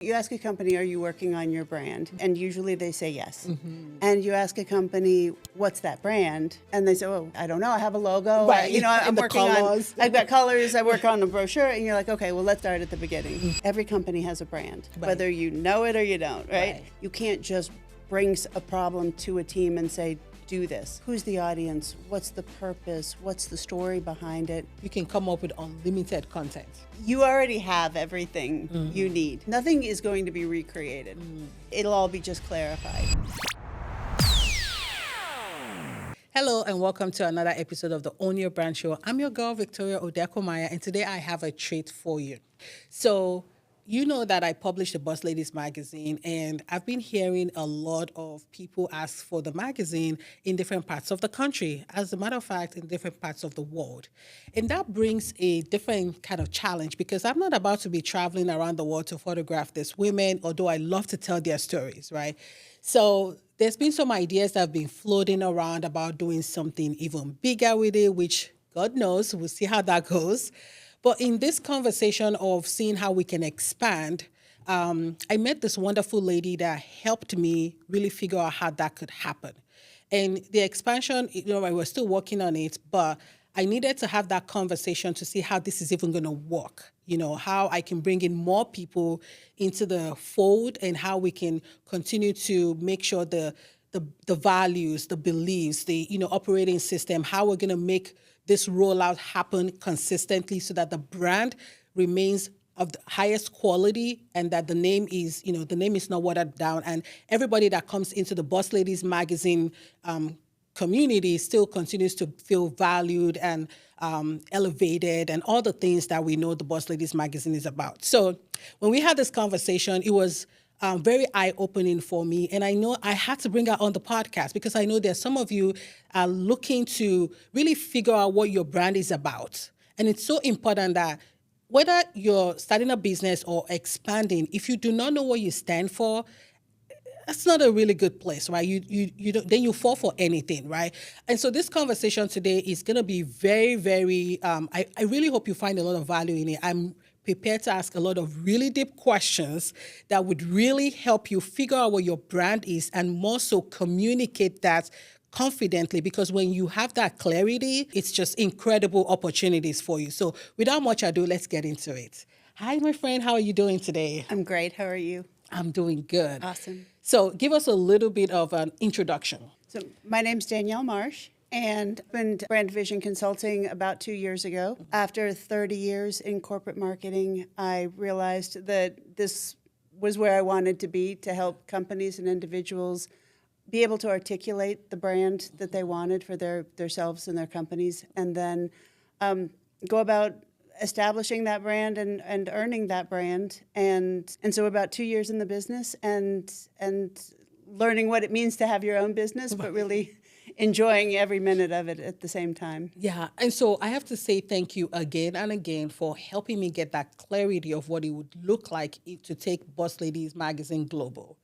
You ask a company, are you working on your brand? And usually they say yes. And you ask a company, what's that brand? And they say, oh, I don't know. I have a logo. Right. I'm The working colors. on, I've got colors. I work on a brochure. And you're like, okay, well, let's start at the beginning. Every company has a brand, whether you know it or you don't, right? You can't just bring a problem to a team and say, do this. Who's the audience? What's the purpose? What's the story behind it? You can come up with unlimited content. You already have everything you need. Nothing is going to be recreated. It'll all be just clarified. Hello and welcome to another episode of the Own Your Brand Show. I'm your girl, Victoria Odekomaya, and today I have a treat for you. So, you know that I published the Boss Ladies magazine, and I've been hearing a lot of people ask for the magazine in different parts of the country. As a matter of fact, in different parts of the world. And that brings a different kind of challenge because I'm not about to be traveling around the world to photograph these women, although I love to tell their stories, right? So there's been some ideas that have been floating around about doing something even bigger with it, which God knows, we'll see how that goes. But in this conversation of seeing how we can expand, I met this wonderful lady that helped me really figure out how that could happen. And the expansion, I was still working on it, but I needed to have that conversation to see how this is even going to work, how I can bring in more people into the fold and how we can continue to make sure the values, the beliefs, the operating system, how we're going to make this rollout happen consistently so that the brand remains of the highest quality and that the name is, the name is not watered down. And everybody that comes into the Boss Ladies magazine community still continues to feel valued and elevated and all the things that we know the Boss Ladies magazine is about. So when we had this conversation, it was very eye-opening for me. And I know I had to bring her on the podcast because I know there's some of you are looking to really figure out what your brand is about. And it's so important that whether you're starting a business or expanding, if you do not know what you stand for, that's not a really good place, right? You don't, then you fall for anything, right? And so this conversation today is going to be very, very, I really hope you find a lot of value in it. I'm prepared to ask a lot of really deep questions that would really help you figure out what your brand is and more so communicate that confidently, because when you have that clarity, it's just incredible opportunities for you. So without much ado, let's get into it. Hi, my friend. How are you doing today? I'm great. How are you? I'm doing good. Awesome. So give us a little bit of an introduction. So my name's Danielle Marsh, and I've been brand vision consulting about 2 years ago. After 30 years in corporate marketing, I realized that this was where I wanted to be, to help companies and individuals be able to articulate the brand that they wanted for themselves and their companies, and then go about establishing that brand and earning that brand. And so about 2 years in the business and learning what it means to have your own business, but really enjoying every minute of it at the same time. Yeah. And so I have to say thank you again and again for helping me get that clarity of what it would look like to take Boss Ladies magazine global.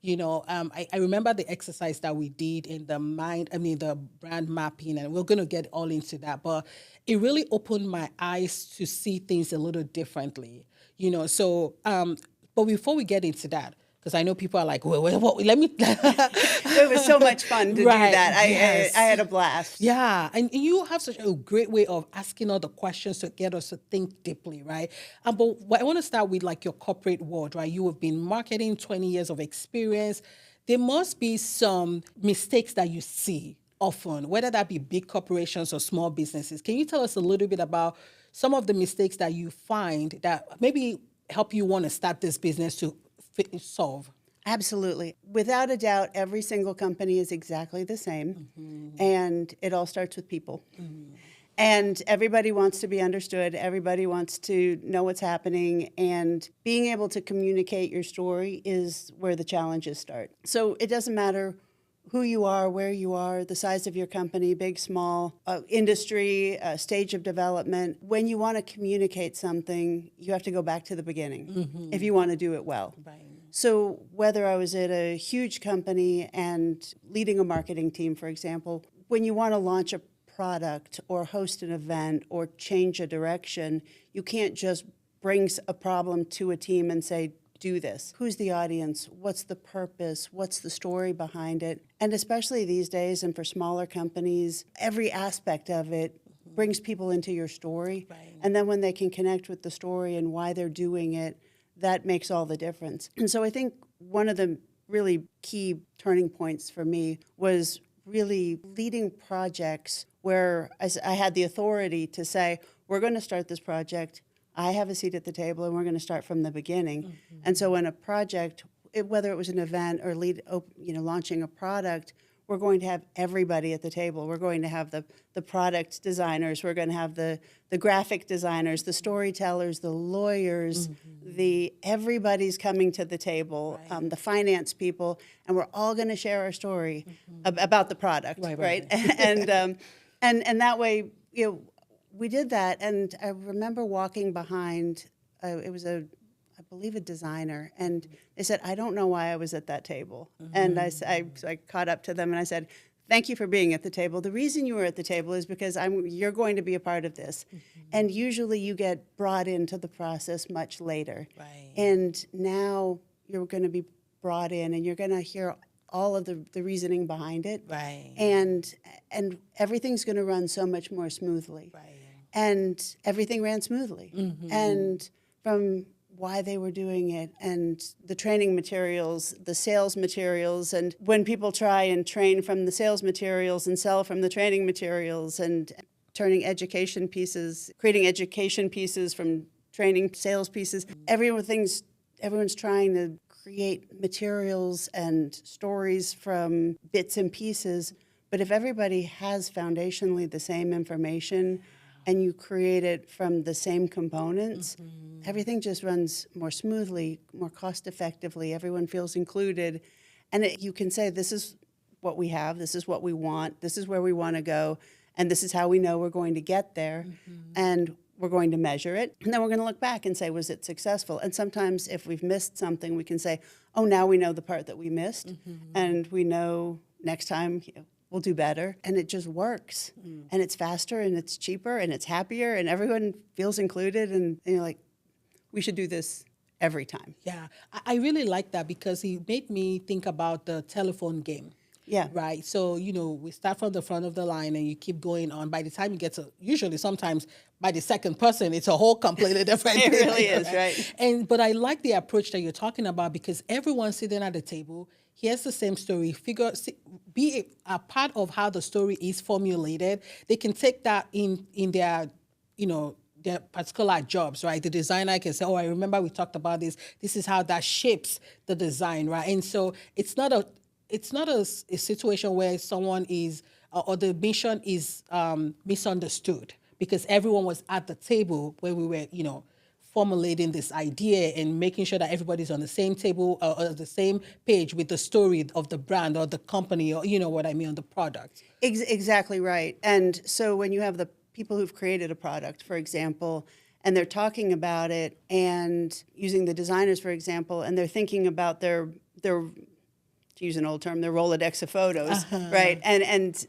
I remember the exercise that we did in the brand mapping, and we're going to get all into that. But it really opened my eyes to see things a little differently, So, but before we get into that, because I know people are like, wait, let me. It was so much fun to do that. I had a blast. Yeah, and you have such a great way of asking all the questions to get us to think deeply, right? But I want to start with like your corporate world, right? You have been marketing 20 years of experience. There must be some mistakes that you see often, whether that be big corporations or small businesses. Can you tell us a little bit about some of the mistakes that you find that maybe help you want to start this business to solve? Absolutely. Without a doubt, every single company is exactly the same, and it all starts with people. And everybody wants to be understood. Everybody wants to know what's happening, and being able to communicate your story is where the challenges start. So it doesn't matter who you are, where you are, the size of your company, big, small, industry, stage of development. When you want to communicate something, you have to go back to the beginning if you want to do it well. Right. So whether I was at a huge company and leading a marketing team, for example, when you want to launch a product or host an event or change a direction, you can't just bring a problem to a team and say, do this? Who's the audience? What's the purpose? What's the story behind it? And especially these days and for smaller companies, every aspect of it brings people into your story. Right. And then when they can connect with the story and why they're doing it, that makes all the difference. And so I think one of the really key turning points for me was really leading projects where I had the authority to say, we're going to start this project. I have a seat at the table, and we're going to start from the beginning. And so when a project, whether it was an event or launching a product, we're going to have everybody at the table. We're going to have the product designers. We're going to have the graphic designers, the storytellers, the lawyers, everybody's coming to the table, Right. the finance people, and we're all going to share our story about the product, right? And that way, we did that, and I remember walking behind. It was I believe a designer, and they said, "I don't know why I was at that table." And so I caught up to them and I said, "Thank you for being at the table. The reason you were at the table is because you're going to be a part of this." And usually you get brought into the process much later. Right. And now you're going to be brought in, and you're going to hear all of the reasoning behind it. Right. And everything's going to run so much more smoothly. Right. And everything ran smoothly. And from why they were doing it, and the training materials, the sales materials, and when people try and train from the sales materials and sell from the training materials, and creating education pieces from training sales pieces, everyone's trying to create materials and stories from bits and pieces. But if everybody has foundationally the same information and you create it from the same components, everything just runs more smoothly, more cost effectively. Everyone feels included. And you can say, this is what we have, this is what we want, this is where we want to go, and this is how we know we're going to get there. And we're going to measure it, and then we're going to look back and say, was it successful? And sometimes if we've missed something, we can say, oh, now we know the part that we missed, and we know next time we'll do better. And it just works. And it's faster, and it's cheaper, and it's happier, and everyone feels included, and you're like, we should do this every time. Yeah, I really like that because it made me think about the telephone game. Yeah. Right. So, we start from the front of the line and you keep going on. By the time you get to, usually sometimes by the second person, it's a whole completely different It thing. really is, right? But I like the approach that you're talking about because everyone sitting at the table hears the same story, be a part of how the story is formulated. They can take that in their, their particular jobs, right? The designer can say, oh, I remember we talked about this. This is how that shapes the design, right? And so it's not a situation where someone is, or the mission is misunderstood because everyone was at the table when we were, formulating this idea and making sure that everybody's on the same table or the same page with the story of the brand or the company or, what I mean, on the product. Exactly right. And so when you have the people who've created a product, for example, and they're talking about it and using the designers, for example, and they're thinking about their to use an old term, their Rolodex of photos, right? And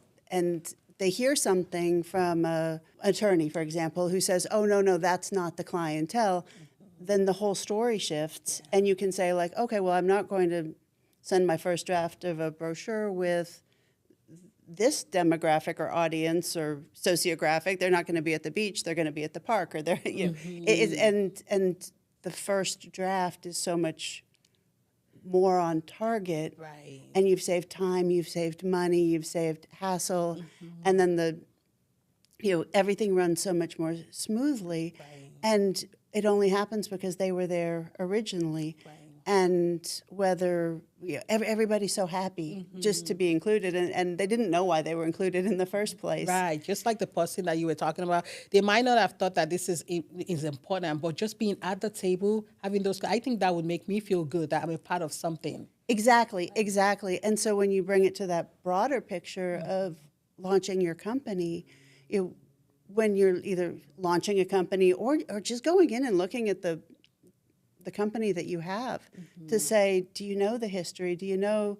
they hear something from an attorney, for example, who says, oh, no, that's not the clientele, then the whole story shifts. And you can say, like, okay, well, I'm not going to send my first draft of a brochure with this demographic or audience or sociographic. They're not going to be at the beach. They're going to be at the park. Or they're, and the first draft is so much more on target, right? And you've saved time, you've saved money, you've saved hassle, and then everything runs so much more smoothly, Right. And it only happens because they were there originally, Right. And whether everybody's so happy just to be included, and they didn't know why they were included in the first place. Right, just like the person that you were talking about, they might not have thought that this is important, but just being at the table, having those, I think that would make me feel good that I'm a part of something. Exactly. And so when you bring it to that broader picture of launching your company, when you're either launching a company or just going in and looking at the company that you have, to say, do you know the history? Do you know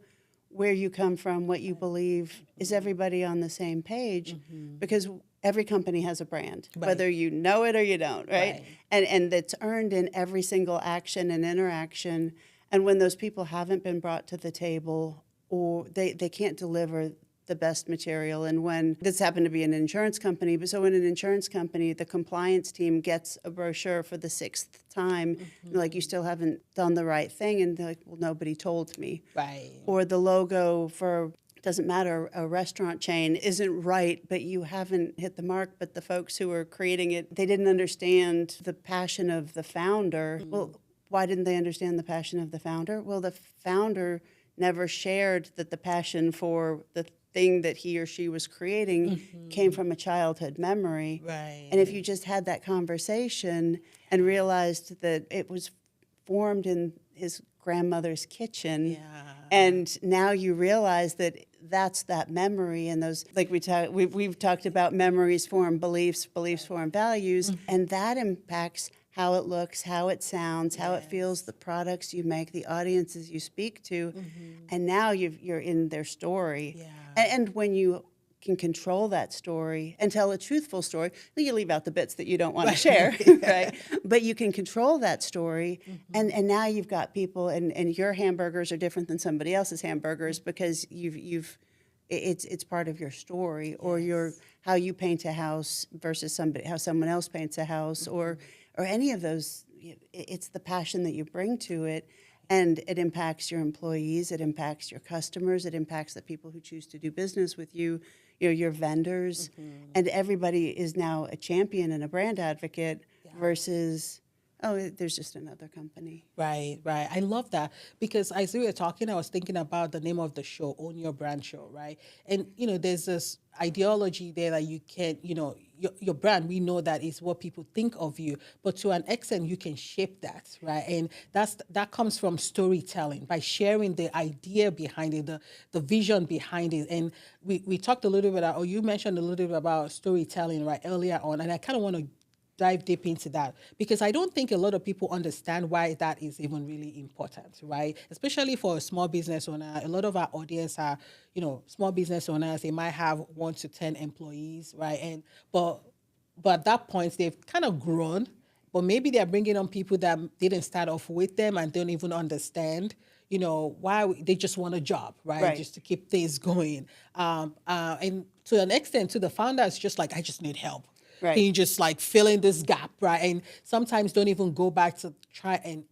where you come from, what you believe? Is everybody on the same page? Because every company has a brand, Right. whether you know it or you don't, right? Right. And it's earned in every single action and interaction. And when those people haven't been brought to the table, or they can't deliver the best material. And when this happened to be an insurance company, but so in an insurance company, the compliance team gets a brochure for the 6th time, and like, you still haven't done the right thing, and they're like, well, nobody told me. Right. Or the logo for, doesn't matter, a restaurant chain isn't right, but you haven't hit the mark, but the folks who are creating it, they didn't understand the passion of the founder. Well, why didn't they understand the passion of the founder? Well, the founder never shared that the passion for the thing that he or she was creating came from a childhood memory. Right. And if you just had that conversation and realized that it was formed in his grandmother's kitchen, and now you realize that that's that memory, and those, like we've talked about, memories form beliefs, beliefs form values, and that impacts how it looks, how it sounds, how it feels, the products you make, the audiences you speak to, and now you're in their story. Yeah. And when you can control that story and tell a truthful story, you leave out the bits that you don't want to share, right? But you can control that story, and now you've got people, and your hamburgers are different than somebody else's hamburgers because it's part of your story, or your how you paint a house versus how someone else paints a house, or any of those. It's the passion that you bring to it, and it impacts your employees, it impacts your customers, it impacts the people who choose to do business with you, your vendors, and everybody is now a champion and a brand advocate versus, oh, there's just another company. Right, right. I love that, because as we were talking, I was thinking about the name of the show, Own Your Brand Show, right? And, there's this ideology there that you can't, your brand, we know that is what people think of you, but to an extent, you can shape that, right? And that comes from storytelling, by sharing the idea behind it, the vision behind it. And we talked a little bit about, or you mentioned a little bit about storytelling, right, earlier on, and I kind of want to dive deep into that, because I don't think a lot of people understand why that is even really important, right? Especially for a small business owner. A lot of our audience are, small business owners. They might have 1 to 10 employees, right? But at that point, they've kind of grown, but maybe they're bringing on people that didn't start off with them and don't even understand, why they just want a job, right? Just to keep things going. And to an extent, to the founders, just like, I just need help. Right. Can you just fill in this gap, right? And sometimes don't even go back to try and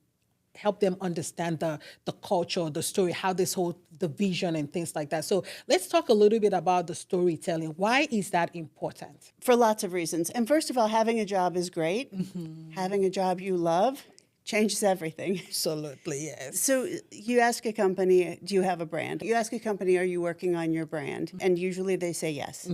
help them understand the culture, the story, how the vision and things like that. So let's talk a little bit about the storytelling. Why is that important? For lots of reasons. And first of all, having a job is great. Having a job you love changes everything. Absolutely, yes. So you ask a company, do you have a brand? You ask a company, are you working on your brand? And usually they say yes.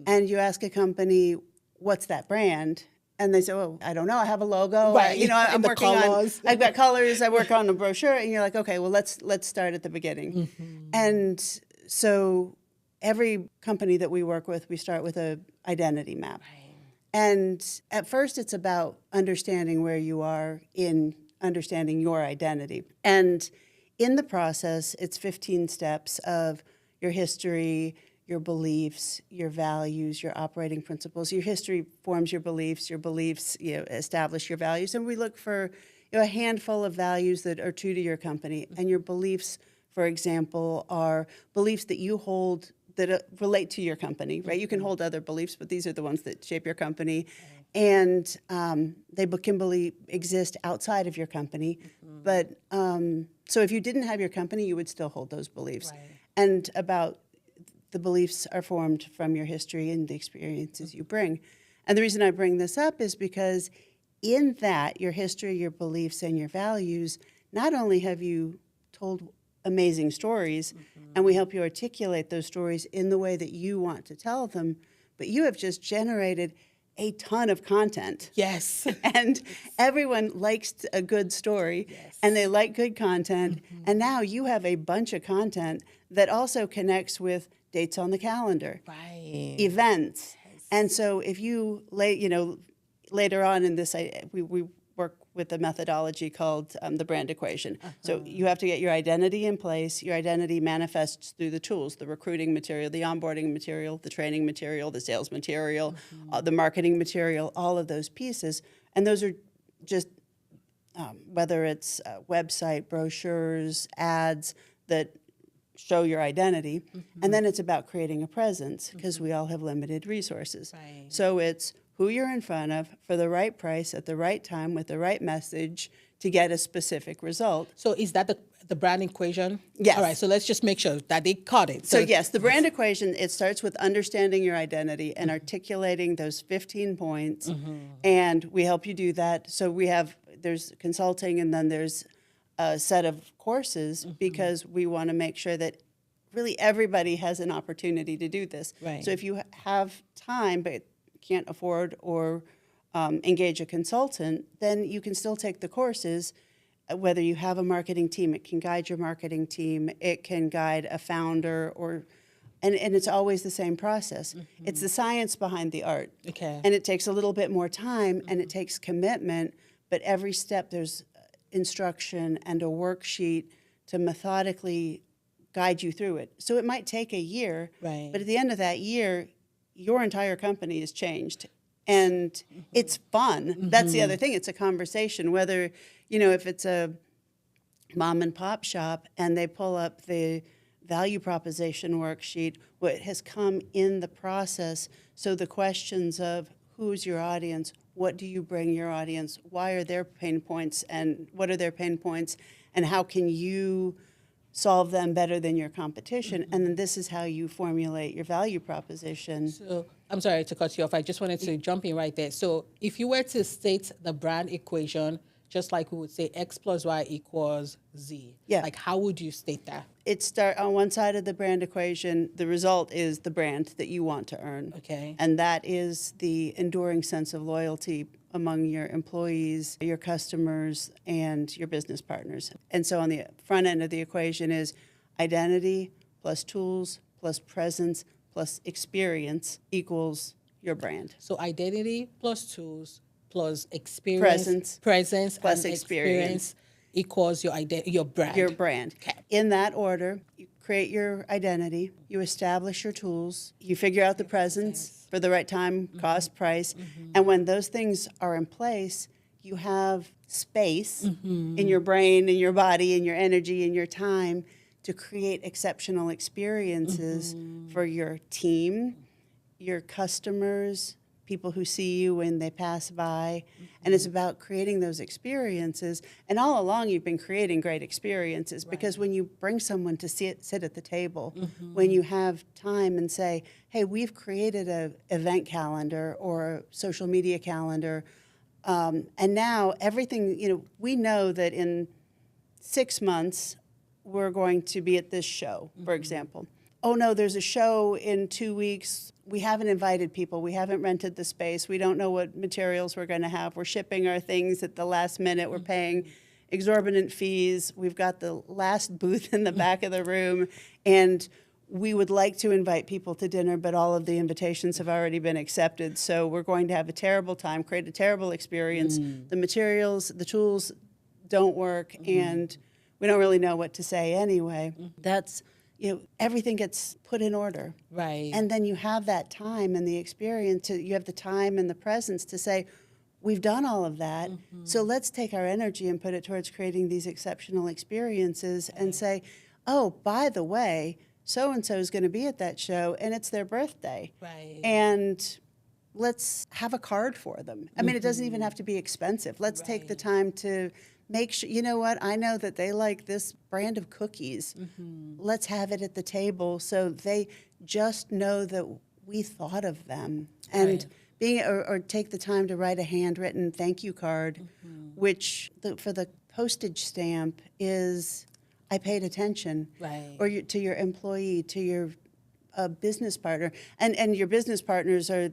And you ask a company, what's that brand? And they say, oh, I don't know. I have a logo. Right. I'm working colors. I've got colors. I work on a brochure. And you're like, okay, well, let's start at the beginning. And so every company that we work with, we start with a identity map. And at first, it's about understanding where you are in understanding your identity. And in the process, it's 15 steps of your history, your beliefs, your values, your operating principles. Your history forms your beliefs establish your values. And we look for a handful of values that are true to your company. And your beliefs, for example, are beliefs that you hold that relate to your company, right? You can hold other beliefs, but these are the ones that shape your company. And they can exist outside of your company. But so if you didn't have your company, you would still hold those beliefs. And the beliefs are formed from your history and the experiences you bring. And the reason I bring this up is because in that, your history, your beliefs, and your values, not only have you told amazing stories, and we help you articulate those stories in the way that you want to tell them, but you have just generated a ton of content. Yes. And everyone likes a good story, and they like good content. And now you have a bunch of content that also connects with dates on the calendar, events. And so if you later on in this, we work with a methodology called the brand equation. So you have to get your identity in place. Your identity manifests through the tools, the recruiting material, the onboarding material, the training material, the sales material, the marketing material, all of those pieces. And those are just, whether it's website, brochures, ads that show your identity. And then it's about creating a presence because we all have limited resources. Right. So it's who you're in front of for the right price at the right time with the right message to get a specific result. So is that the brand equation? Yes. All right, so let's just make sure that they caught it. So yes, the brand equation, it starts with understanding your identity and articulating those 15 points. And we help you do that. So there's consulting and then there's a set of courses because we want to make sure that really everybody has an opportunity to do this. Right. So if you have time but can't afford or engage a consultant, then you can still take the courses. Whether you have a marketing team, it can guide your marketing team, it can guide a founder, and it's always the same process. It's the science behind the art. Okay. And it takes a little bit more time and it takes commitment, but every step there's instruction and a worksheet to methodically guide you through it. So it might take a year, Right. but at the end of that year, your entire company has changed. And it's fun. That's the other thing. It's a conversation, whether, if it's a mom and pop shop and they pull up the value proposition worksheet, what has come in the process. So the questions of who's your audience, what do you bring your audience, why are their pain points, and what are their pain points, and how can you solve them better than your competition, and then this is how you formulate your value proposition. So I'm sorry to cut you off. I just wanted to jump in right there. So if you were to state the brand equation, just like we would say X plus Y equals Z, Yeah. like how would you state that? It start on one side of the brand equation, the result is the brand that you want to earn. Okay. And that is the enduring sense of loyalty among your employees, your customers, and your business partners. And so on the front end of the equation is identity plus tools plus presence plus experience equals your brand. So identity plus tools plus experience, presence plus and experience equals your your brand. Your brand. Okay. In that order, you create your identity, you establish your tools, you figure out the presence for the right time, cost, price, and when those things are in place, you have space in your brain, in your body, in your energy, in your time to create exceptional experiences for your team, your customers, people who see you when they pass by. And it's about creating those experiences. And all along, you've been creating great experiences because when you bring someone to sit at the table, when you have time and say, hey, we've created an event calendar or a social media calendar, and now everything, we know that in 6 months, we're going to be at this show, for example. Oh, no, there's a show in 2 weeks. We haven't invited people. We haven't rented the space. We don't know what materials we're going to have. We're shipping our things at the last minute. We're paying exorbitant fees. We've got the last booth in the back of the room. And we would like to invite people to dinner, but all of the invitations have already been accepted. So we're going to have a terrible time, create a terrible experience. The materials, the tools don't work, and we don't really know what to say anyway. That's, everything gets put in order. Right. And then you have that time and the experience, you have the time and the presence to say, we've done all of that, so let's take our energy and put it towards creating these exceptional experiences and say, oh, by the way, so-and-so is going to be at that show, and it's their birthday. Right. And let's have a card for them. I mean, it doesn't even have to be expensive. Let's take the time to make sure, you know what, I know that they like this brand of cookies. Let's have it at the table so they just know that we thought of them. And or take the time to write a handwritten thank you card, which for the postage stamp is, I paid attention. Right. Or to your employee, to your business partner. And your business partners are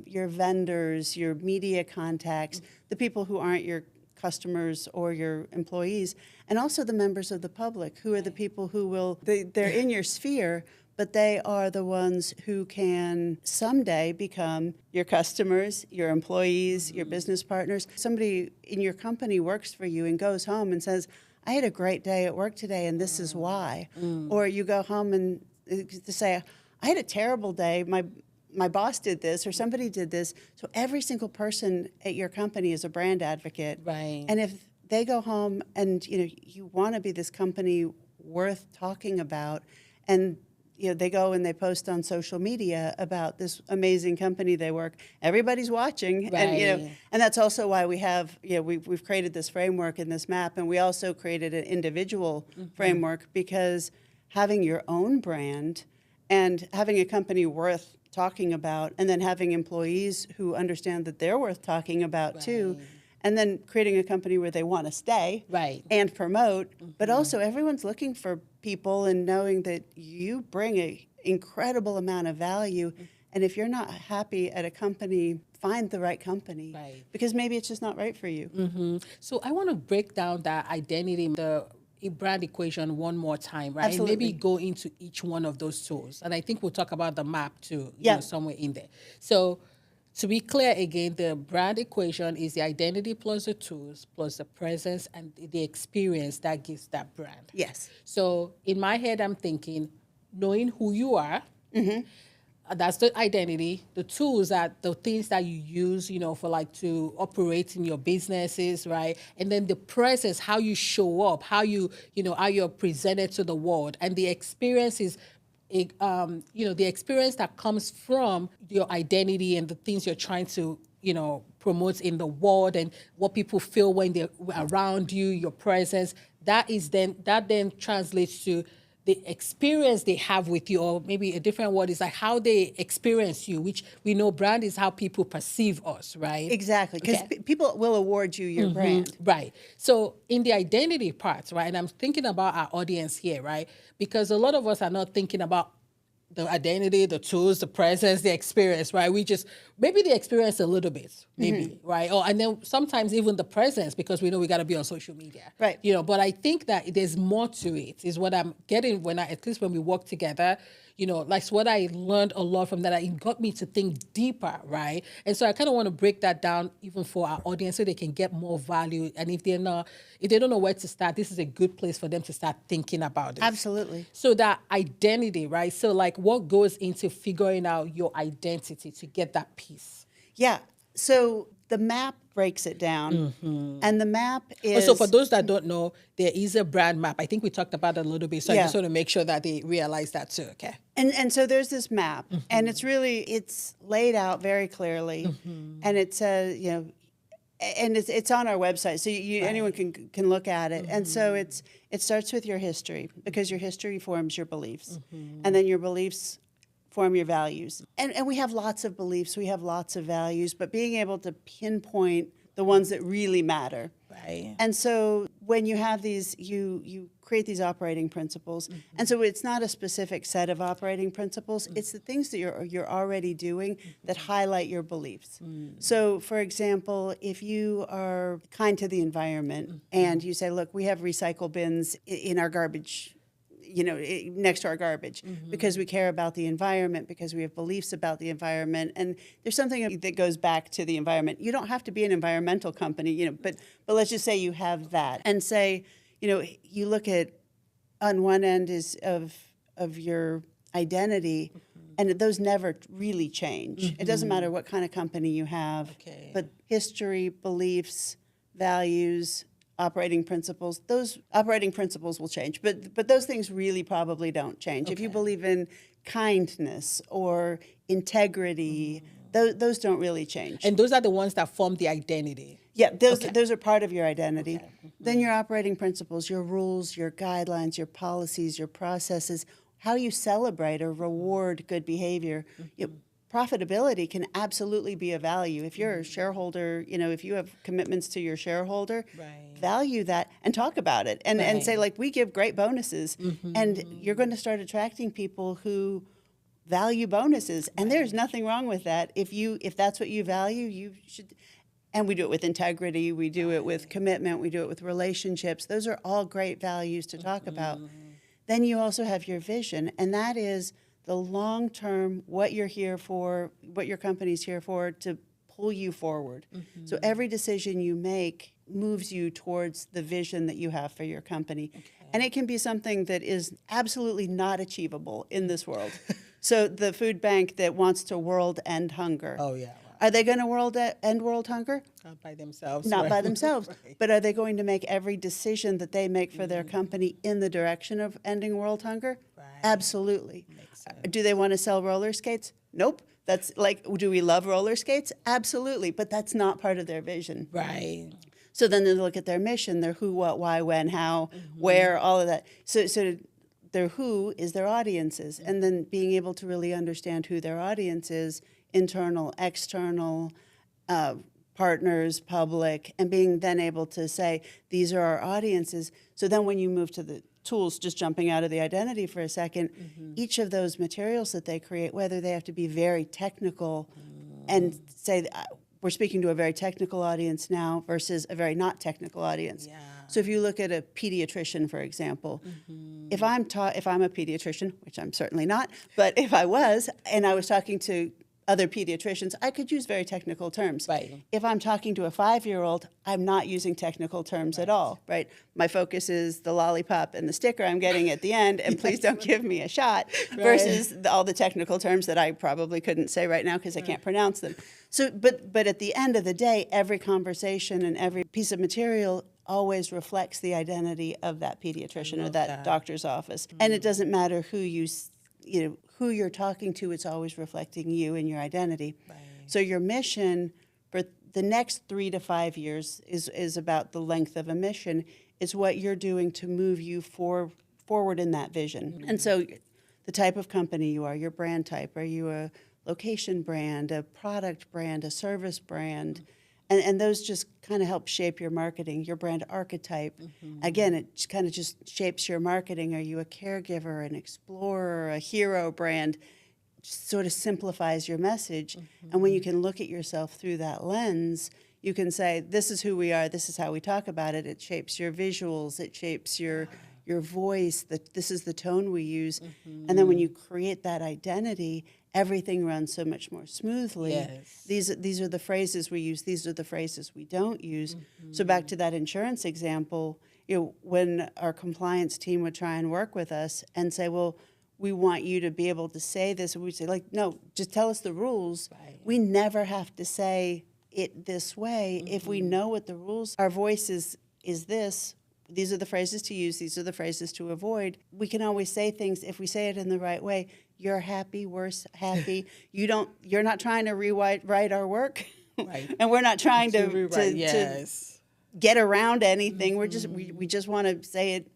your vendors, your media contacts, the people who aren't your customers or your employees, and also the members of the public, who are the people who they're in your sphere, but they are the ones who can someday become your customers, your employees, your business partners. Somebody in your company works for you and goes home and says, I had a great day at work today, and this is why. Or you go home and to say, I had a terrible day. My boss did this, or somebody did this. So every single person at your company is a brand advocate. Right. And if they go home and you want to be this company worth talking about, and they go and they post on social media about this amazing company they work. Everybody's watching, Right. and that's also why we have we've created this framework and this map, and we also created an individual framework, because having your own brand and having a company worth talking about, and then having employees who understand that they're worth talking about too. Right. And then creating a company where they want to stay Right. and promote, but also everyone's looking for people and knowing that you bring an incredible amount of value. And if you're not happy at a company, find the right company. Right. Because maybe it's just not right for you. So I want to break down that identity, the brand equation one more time, right? Absolutely. And maybe go into each one of those tools. And I think we'll talk about the map too, Yeah. somewhere in there. So to be clear again, the brand equation is the identity plus the tools plus the presence and the experience that gives that brand. Yes. So in my head, I'm thinking knowing who you are. That's the identity. The tools are the things that you use, for to operate in your businesses, right? And then the presence, how you show up, how how you're presented to the world, and the experience is, the experience that comes from your identity and the things you're trying to, promote in the world, and what people feel when they're around you, your presence. That then translates to the experience they have with you, or maybe a different word is like how they experience you, which we know brand is how people perceive us, right? Exactly. Because people will award you your brand. Right. So in the identity part, right, and I'm thinking about our audience here, right, because a lot of us are not thinking about the identity, the tools, the presence, the experience, right? We just, maybe the experience a little bit, maybe, right? Or, and then sometimes even the presence, because we know we got to be on social media. Right. But I think that there's more to it, is what I'm getting at least when we work together, like what I learned a lot from that. It got me to think deeper, right? And so I kind of want to break that down even for our audience so they can get more value. And if they don't know where to start, this is a good place for them to start thinking about it. Absolutely. So that identity, right? So what goes into figuring out your identity to get that piece? Yeah. So the map breaks it down. And the map is... So for those that don't know, there is a brand map. I think we talked about it a little bit. So I just want to make sure that they realize that too, okay? And so there's this map, and it's laid out very clearly, and it says, and it's on our website, so anyone can look at it. And so it starts with your history, because your history forms your beliefs, and then your beliefs form your values. And we have lots of beliefs, we have lots of values, but being able to pinpoint the ones that really matter. Right. And so when you have these, you create these operating principles. And so it's not a specific set of operating principles. It's the things that you're already doing that highlight your beliefs. So, for example, if you are kind to the environment and you say, look, we have recycle bins in our garbage, next to our garbage, because we care about the environment, because we have beliefs about the environment, and there's something that goes back to the environment. You don't have to be an environmental company, but let's just say you have that, and say, you look at on one end is of your identity, and those never really change. It doesn't matter what kind of company you have, but history, beliefs, values, operating principles, those operating principles will change, but those things really probably don't change. If you believe in kindness or integrity, those don't really change. And those are the ones that form the identity. Yeah, those are part of your identity. Then your operating principles, your rules, your guidelines, your policies, your processes, how you celebrate or reward good behavior. Profitability can absolutely be a value. If you're a shareholder, if you have commitments to your shareholder, value that and talk about it. And say, we give great bonuses. And you're going to start attracting people who value bonuses. And there's nothing wrong with that. If that's what you value, you should. And we do it with integrity. We do it with commitment. We do it with relationships. Those are all great values to talk about. Then you also have your vision, and that is the long term, what you're here for, what your company's here for, to pull you forward. So every decision you make moves you towards the vision that you have for your company. And it can be something that is absolutely not achievable in this world. So the food bank that wants to world end hunger. Oh, yeah. Wow. Are they going to end world hunger? Not by themselves. Not right. by themselves. Right. But are they going to make every decision that they make for their company in the direction of ending world hunger? Right. Absolutely. Makes sense. Do they want to sell roller skates? Nope. That's like, do we love roller skates? Absolutely. But that's not part of their vision. Right. So then they look at their mission, their who, what, why, when, how, where, all of that. So their who is their audiences. And then being able to really understand who their audience is, internal, external, partners, public, and being then able to say, these are our audiences. So then when you move to the tools, just jumping out of the identity for a second, each of those materials that they create, whether they have to be very technical and say, we're speaking to a very technical audience now versus a very not technical audience. Yeah. So if you look at a pediatrician, for example, if I'm a pediatrician, which I'm certainly not, but if I was, and I was talking to other pediatricians, I could use very technical terms. Right. If I'm talking to a 5-year-old, I'm not using technical terms at all, right? My focus is the lollipop and the sticker I'm getting at the end, and please don't give me a shot, versus all the technical terms that I probably couldn't say right now because I can't pronounce them. So, but at the end of the day, every conversation and every piece of material always reflects the identity of that pediatrician or that doctor's office. And it doesn't matter who who you're talking to, it's always reflecting you and your identity. Right. So your mission for the next 3 to 5 years is about the length of a mission. It's what you're doing to move you forward in that vision. And so the type of company you are, your brand type, are you a location brand, a product brand, a service brand? And those just kind of help shape your marketing, your brand archetype. Again, it kind of just shapes your marketing. Are you a caregiver, an explorer, a hero brand? Just sort of simplifies your message. And when you can look at yourself through that lens, you can say, this is who we are, this is how we talk about it. It shapes your visuals, it shapes your voice, this is the tone we use. And then when you create that identity, everything runs so much more smoothly. Yes. These are the phrases we use, these are the phrases we don't use. So back to that insurance example, when our compliance team would try and work with us and say, well, we want you to be able to say this, and we'd say, like, no, just tell us the rules. Right. We never have to say it this way. If we know what the rules, our voice is this, these are the phrases to use, these are the phrases to avoid. We can always say things, if we say it in the right way, you're happy, we're happy. You're not trying to rewrite our work. Right. And we're not trying to get around anything. We're just we just want to say it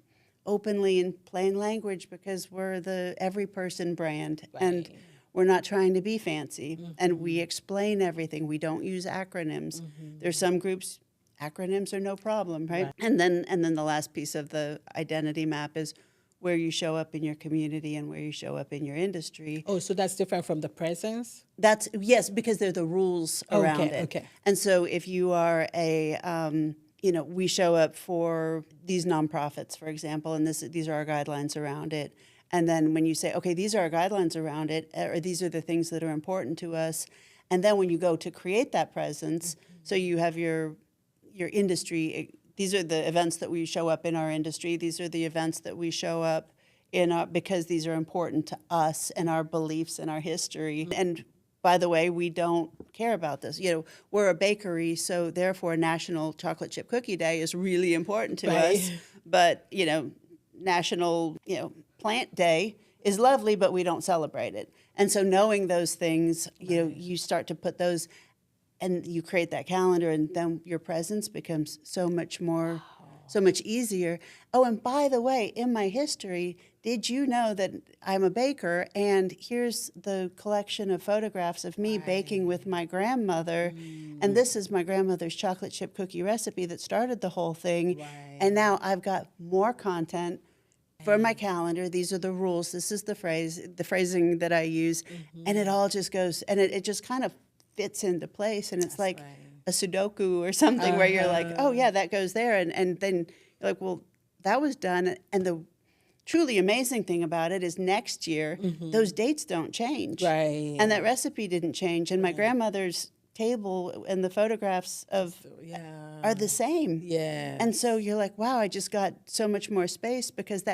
openly in plain language because we're the every person brand. Right. And we're not trying to be fancy. And we explain everything. We don't use acronyms. There's some groups, acronyms are no problem, right? And then the last piece of the identity map is where you show up in your community and where you show up in your industry. Oh, so that's different from the presence? Yes, because they're the rules around it. Okay. And so if you are we show up for these nonprofits, for example, and these are our guidelines around it. And then when you say, okay, these are our guidelines around it, or these are the things that are important to us, and then when you go to create that presence, so you have your industry. These are the events that we show up in our industry. These are the events that we show up in because these are important to us and our beliefs and our history. And by the way, we don't care about this. We're a bakery, so therefore National Chocolate Chip Cookie Day is really important to us. But, National, Plant Day is lovely, but we don't celebrate it. And so knowing those things, you start to put those, and you create that calendar, and then your presence becomes so much easier. Oh, and by the way, in my history, did you know that I'm a baker, and here's the collection of photographs of me baking with my grandmother, and this is my grandmother's chocolate chip cookie recipe that started the whole thing, and now I've got more content for my calendar. These are the rules. This is the phrasing that I use, and it all just goes, and it just kind of fits into place, and it's like a Sudoku or something where you're like, oh yeah, that goes there, and then you're like, well, that was done, and truly amazing thing about it is next year, those dates don't change. Right. And that recipe didn't change. And my grandmother's table and the photographs are the same. Yeah. And so you're like, wow, I just got so much more space because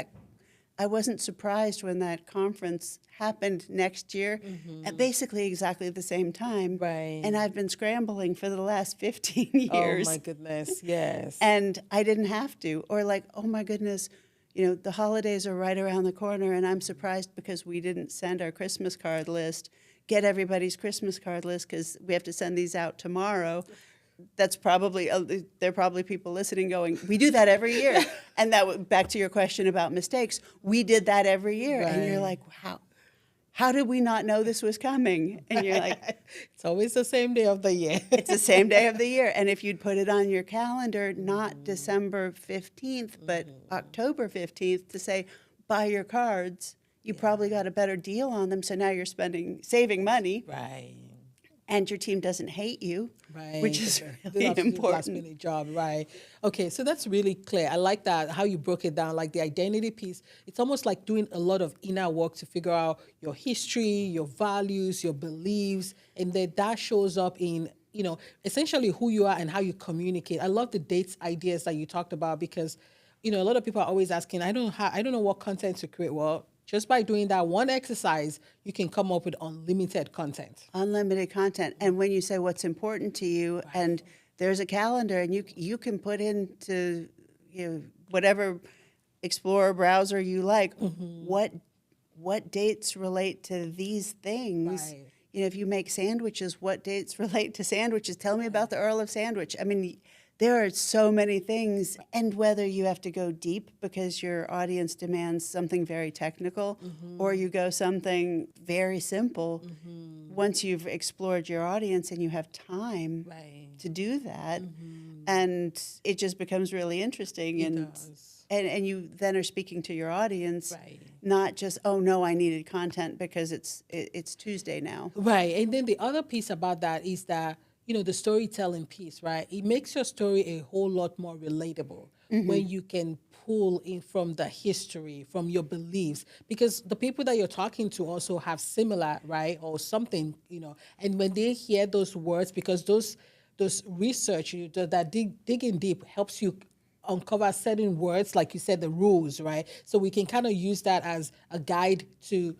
I wasn't surprised when that conference happened next year at basically exactly the same time. Right. And I've been scrambling for the last 15 Oh years. my goodness. Yes. And I didn't have to. Or like, oh my goodness, the holidays are right around the corner and I'm surprised because we didn't send our Christmas card list, get everybody's Christmas card list because we have to send these out tomorrow. That's probably, there are probably people listening going, we do that every year. And back to your question about mistakes, we did that every year. Right. And you're like, how did we not know this was coming? And you're like, it's always the same day of the year. it's the same day of the year. And if you'd put it on your calendar, not December 15th, but October 15th to say, buy your cards, you probably got a better deal on them. So now you're saving money. Right. And your team doesn't hate you, Right. which is really Last important. minute job, right? Okay, so that's really clear. I like that how you broke it down, like the identity piece. It's almost like doing a lot of inner work to figure out your history, your values, your beliefs, and then that shows up in essentially who you are and how you communicate. I love the dates ideas that you talked about because a lot of people are always asking, I don't know what content to create. Well, just by doing that one exercise, you can come up with unlimited content. Unlimited content. And when you say what's important to you, and there's a calendar, and you can put into whatever Explorer browser you like, what dates relate to these things. Right. If you make sandwiches, what dates relate to sandwiches? Tell me about the Earl of Sandwich. I mean, there are so many things, and whether you have to go deep because your audience demands something very technical, or you go something very simple, once you've explored your audience and you have time to do that, and it just becomes really interesting. And you then are speaking to your audience, not just, oh no, I needed content because it's Tuesday now. Right, and then the other piece about that is that the storytelling piece, right? It makes your story a whole lot more relatable when you can pull in from the history, from your beliefs, because the people that you're talking to also have similar, right, or something, and when they hear those words, because those research that digging deep helps you uncover certain words, like you said, the rules, right? So we can kind of use that as a guide to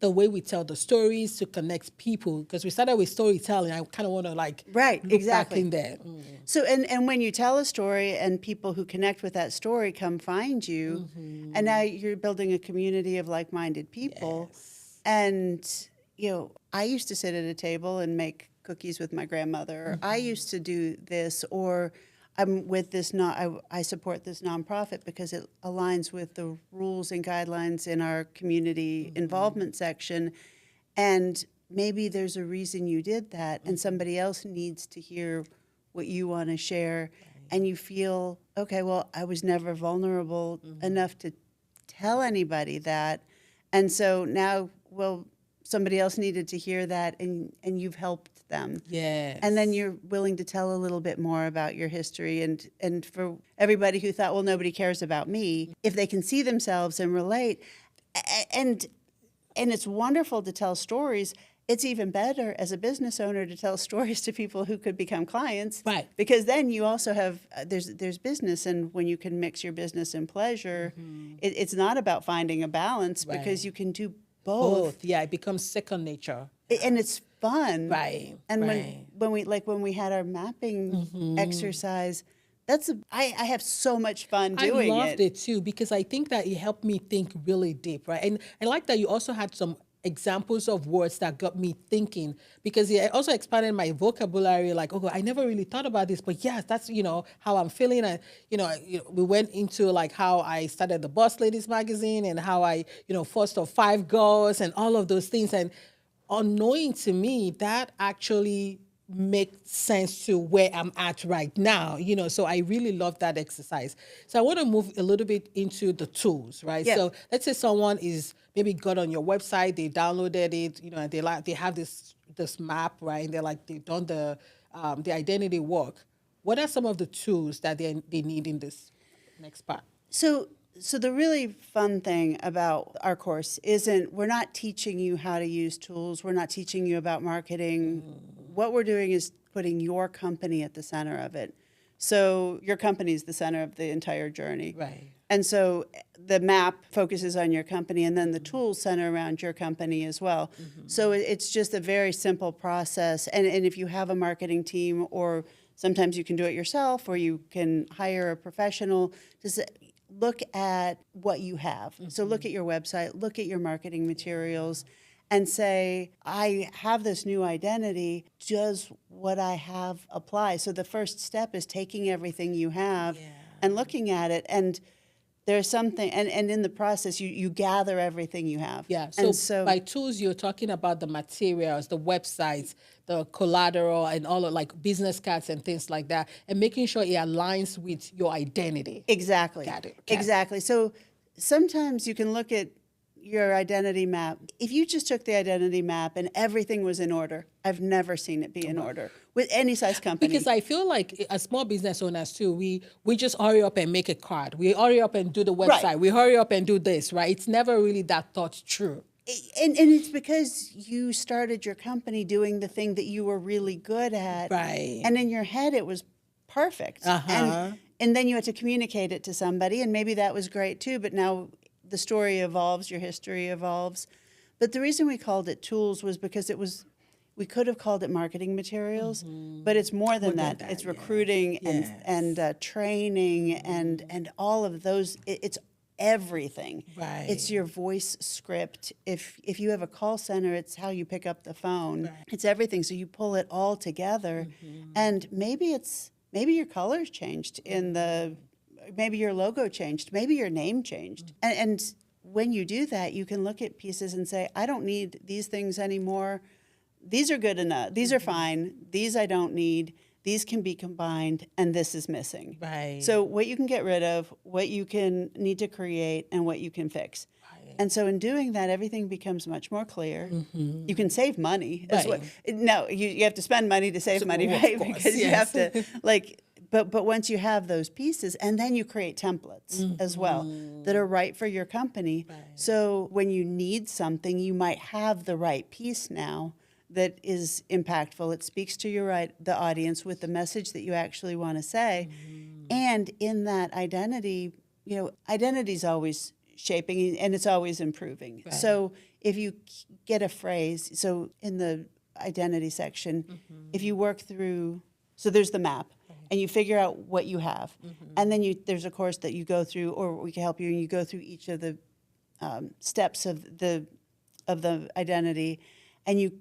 the way we tell the stories to connect people, because we started with storytelling. I kind of want to look back in there. So and when you tell a story and people who connect with that story come find you, and now you're building a community of like-minded people. Yes. And I used to sit at a table and make cookies with my grandmother. Or I used to do this, or I'm with this. I support this nonprofit because it aligns with the rules and guidelines in our community involvement section, and maybe there's a reason you did that, and somebody else needs to hear what you want to share, and you feel okay. Well, I was never vulnerable enough to tell anybody that, and so now, somebody else needed to hear that, and you've helped them. Yes. And then you're willing to tell a little bit more about your history. And for everybody who thought, well, nobody cares about me, if they can see themselves and relate, and it's wonderful to tell stories. It's even better as a business owner to tell stories to people who could become clients. Right. Because then you also have, there's business, and when you can mix your business and pleasure, it's not about finding a balance, because you can do both. Yeah, it becomes second nature. And it's fun. Right. And right. when we had our mapping exercise, I have so much fun doing it. I loved it too, because I think that it helped me think really deep, right? And I like that you also had some examples of words that got me thinking, because it also expanded my vocabulary. Like, oh, I never really thought about this, but yes, that's how I'm feeling. And we went into like how I started the Boss Ladies magazine, and how I fostered 5 girls and all of those things. And unknowing to me, that actually make sense to where I'm at right now, so I really love that exercise. So I want to move a little bit into the tools, right? Yeah. So let's say someone is maybe got on your website, they downloaded it, and they have this map, right? And they've done the identity work. What are some of the tools that they need in this next part? So So the really fun thing about our course isn't we're not teaching you how to use tools. We're not teaching you about marketing. What we're doing is putting your company at the center of it. So your company is the center of the entire journey. Right. And so the map focuses on your company, and then the tools center around your company as well. So it's just a very simple process. And if you have a marketing team, or sometimes you can do it yourself, or you can hire a professional, just look at what you have. So look at your website, look at your marketing materials, and say, I have this new identity. Does what I have apply? So the first step is taking everything you have and looking at it. And there's something, and in the process, you gather everything you have. Yeah. And So by tools, you're talking about the materials, the websites, the collateral, and all of like business cards and things like that, and making sure it aligns with your identity. Exactly. Got it. Exactly. So sometimes you can look at your identity map. If you just took the identity map and everything was in order, I've never seen it be in order with any size company. Because I feel like as small business owners too, we just hurry up and make a card. We hurry up and do the website. Right. We hurry up and do this, right? It's never really that thought through. And it's because you started your company doing the thing that you were really good at. Right. And in your head, it was perfect. And then you had to communicate it to somebody, and maybe that was great too, but now the story evolves, your history evolves. But the reason we called it tools was because we could have called it marketing materials, but it's more than that. It's recruiting and training and all of those. It's everything. Right. It's your voice script. If you have a call center, it's how you pick up the phone. Right. It's everything. So you pull it all together, and maybe your colors changed maybe your logo changed, maybe your name changed. And when you do that, you can look at pieces and say, I don't need these things anymore. These are good enough. These are fine. These I don't need. These can be combined, and this is missing. Right. So what you can get rid of, what you can need to create, and what you can fix. Right. And so in doing that, everything becomes much more clear. You can save money. Right. No, you have to spend money to save money, right? Because you have to, But once you have those pieces, and then you create templates as well that are right for your company. Right. So when you need something, you might have the right piece now that is impactful. It speaks to the audience with the message that you actually want to say. And in that identity, identity is always shaping and it's always improving. Right. So if you get a phrase, so in the identity section, if you work through, so there's the map. And you figure out what you have. And then there's a course that you go through, or we can help you, and you go through each of the steps of the identity. And you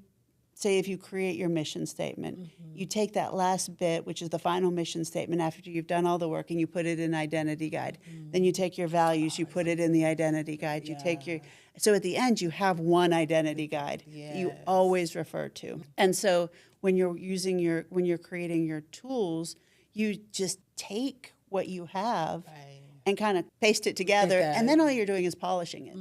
say, if you create your mission statement, you take that last bit, which is the final mission statement after you've done all the work, and you put it in identity guide. Then you take your values, you put it in the identity guide. You take so at the end, you have one identity guide that you always refer to. And so when you're creating your tools, you just take what you have and kind of paste it together, and then all you're doing is polishing it.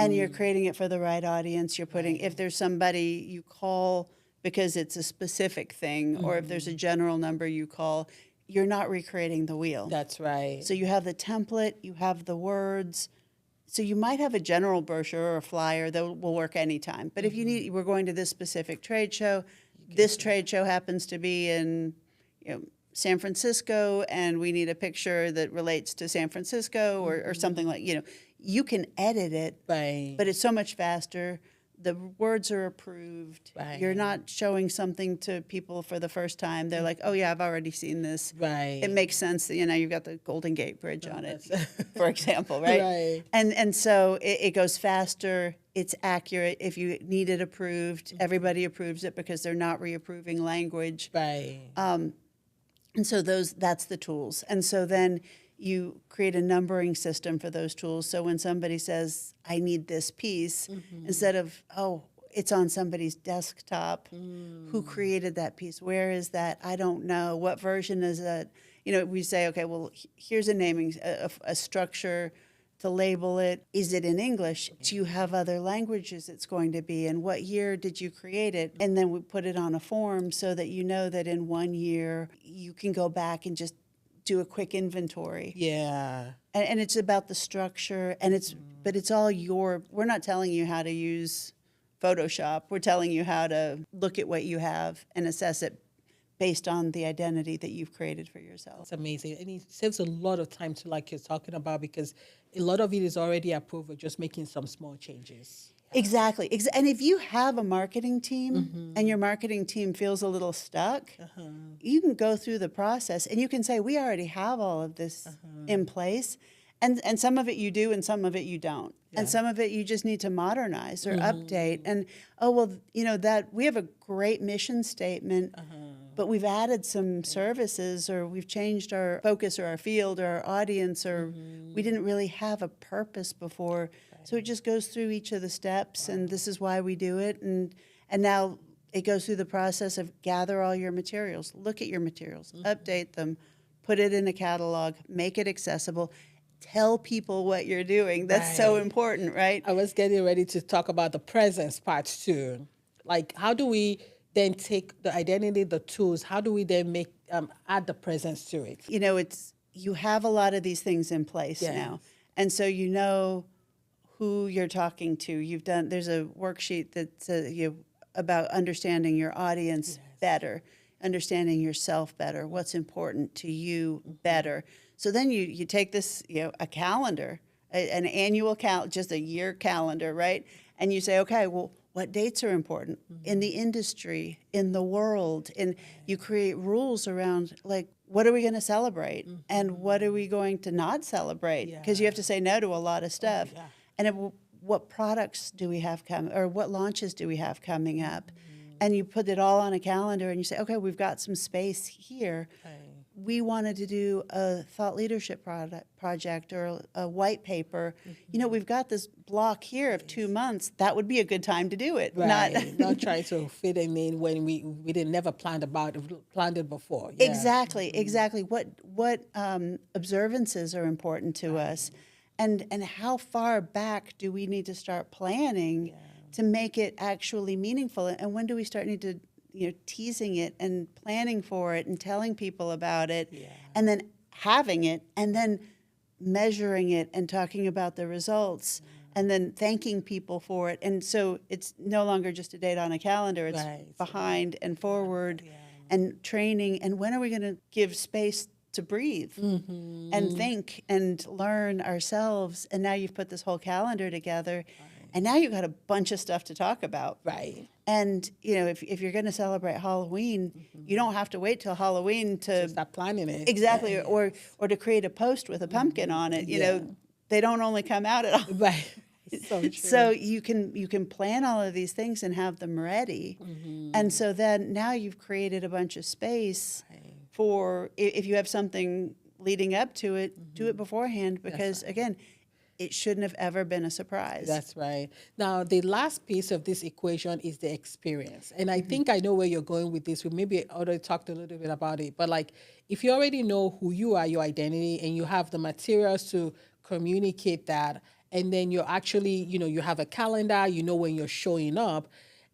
And you're creating it for the right audience. You're putting, if there's somebody you call because it's a specific thing, or if there's a general number you call, you're not recreating the wheel. That's right. So you have the template, you have the words. So you might have a general brochure or a flyer that will work anytime. But if we're going to this specific trade show, this trade show happens to be in, San Francisco, and we need a picture that relates to San Francisco or something like, you can edit it, but it's so much faster. The words are approved. Right. You're not showing something to people for the first time. They're like, oh, yeah, I've already seen this. Right. It makes sense that, you've got the Golden Gate Bridge on it, for example, right? Right. And so it goes faster. It's accurate. If you need it approved, everybody approves it because they're not reapproving language. Right. And so that's the tools. And so then you create a numbering system for those tools. So when somebody says, I need this piece, instead of, it's on somebody's desktop, who created that piece? Where is that? I don't know. What version is it? We say, okay, well, here's a naming, a structure to label it. Is it in English? Do you have other languages it's going to be? And what year did you create it? And then we put it on a form so that you know that in 1 year you can go back and just do a quick inventory. Yeah. And it's about the structure, and but it's all we're not telling you how to use Photoshop. We're telling you how to look at what you have and assess it based on the identity that you've created for yourself. It's amazing. And it saves a lot of time to like you're talking about, because a lot of it is already approved. We're just making some small changes. Exactly. And if you have a marketing team and your marketing team feels a little stuck, you can go through the process and you can say, we already have all of this in place. And some of it you do and some of it you don't. And some of it you just need to modernize or update. And, oh, well, that we have a great mission statement, but we've added some services, or we've changed our focus or our field or our audience, or we didn't really have a purpose before. So it just goes through each of the steps, and this is why we do it. And now it goes through the process of gather all your materials, look at your materials, update them, put it in a catalog, make it accessible, tell people what you're doing. That's so important, right? I was getting ready to talk about the presence part too. Like, how do we then take the identity, the tools, how do we then make add the presence to it? You have a lot of these things in place now. And so who you're talking to. There's a worksheet that says about understanding your audience better, understanding yourself better, what's important to you better. So then you take this, a calendar, an annual just a year calendar, right? And you say, okay, well, what dates are important in the industry, in the world, and you create rules around, like, what are we going to celebrate and what are we going to not celebrate? Because you have to say no to a lot of stuff. And what products do we have coming, or what launches do we have coming up? And you put it all on a calendar and you say, okay, we've got some space here. We wanted to do a thought leadership project or a white paper. We've got this block here of 2 months. That would be a good time to do it. Right. Not trying to fit in when we didn't never planned it before. Yeah. Exactly. What observances are important to us, and how far back do we need to start planning to make it actually meaningful? And when do we start need to teasing it and planning for it and telling people about it, and then having it, and then measuring it and talking about the results, and then thanking people for it. And so it's no longer just a date on a calendar, it's behind and forward and training. And when are we going to give space to breathe and think and learn ourselves? And now you've put this whole calendar together. And now you've got a bunch of stuff to talk about. Right. And, if you're going to celebrate Halloween, you don't have to wait till Halloween to start planning it. Exactly. Yeah. Or to create a post with a pumpkin on it. They don't only come out at all. Right. So true. So you can plan all of these things and have them ready. And so then now you've created a bunch of space for, if you have something leading up to it, do it beforehand, because, again, it shouldn't have ever been a surprise. That's right. Now, the last piece of this equation is the experience. And I think I know where you're going with this. We maybe already talked a little bit about it. But, like, if you already know who you are, your identity, and you have the materials to communicate that, and then you're actually, you have a calendar, when you're showing up,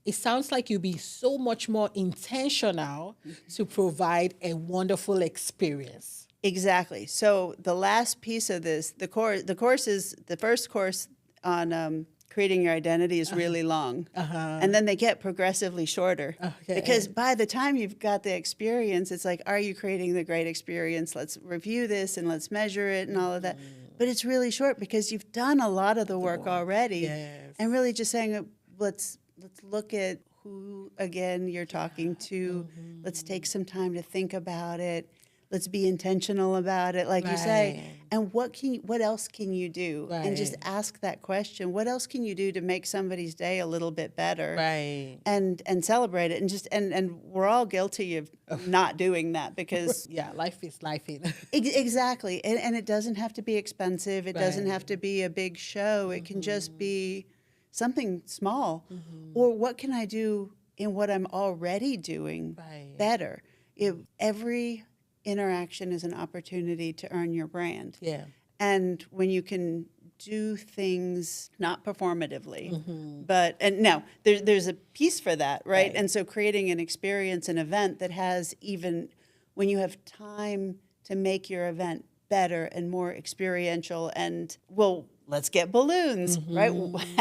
it sounds like you'll be so much more intentional to provide a wonderful experience. Exactly. So the last piece of this, the first course on creating your identity is really long. And then they get progressively shorter. Because by the time you've got the experience, it's like, are you creating the great experience? Let's review this and let's measure it and all of that. But it's really short because you've done a lot of the work already. And really just saying, let's look at who, again, you're talking to. Let's take some time to think about it. Let's be intentional about it, like you say. And what else can you do? And just ask that question. What else can you do to make somebody's day a little bit better? And celebrate it. And we're all guilty of not doing that, because life is life. Exactly. And it doesn't have to be expensive. It doesn't have to be a big show. It can just be something small. Or what can I do in what I'm already doing better? Every interaction is an opportunity to earn your brand. And when you can do things not performatively, but, and now there's a piece for that, right? And so creating an experience, an event that has, even when you have time to make your event better and more experiential. And well, let's get balloons, right?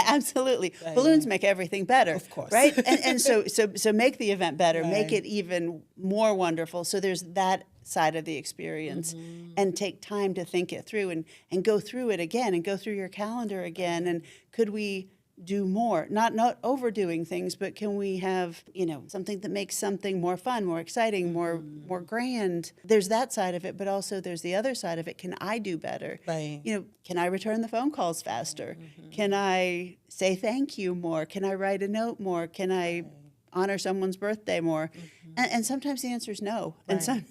Absolutely. Right. Balloons make everything better. Of course. Right? And so make the event better, make Right. it even more wonderful. So there's that side of the experience, and take time to think it through and go through it again and go through your calendar again. And could we do more? Not overdoing things, but can we have, something that makes something more fun, more exciting, more grand? There's that side of it, but also there's the other side of it. Can I do better? Right. Can I return the phone calls faster? Can I say thank you more? Can I write a note more? Can I honor someone's birthday more? And sometimes the answer is no. And some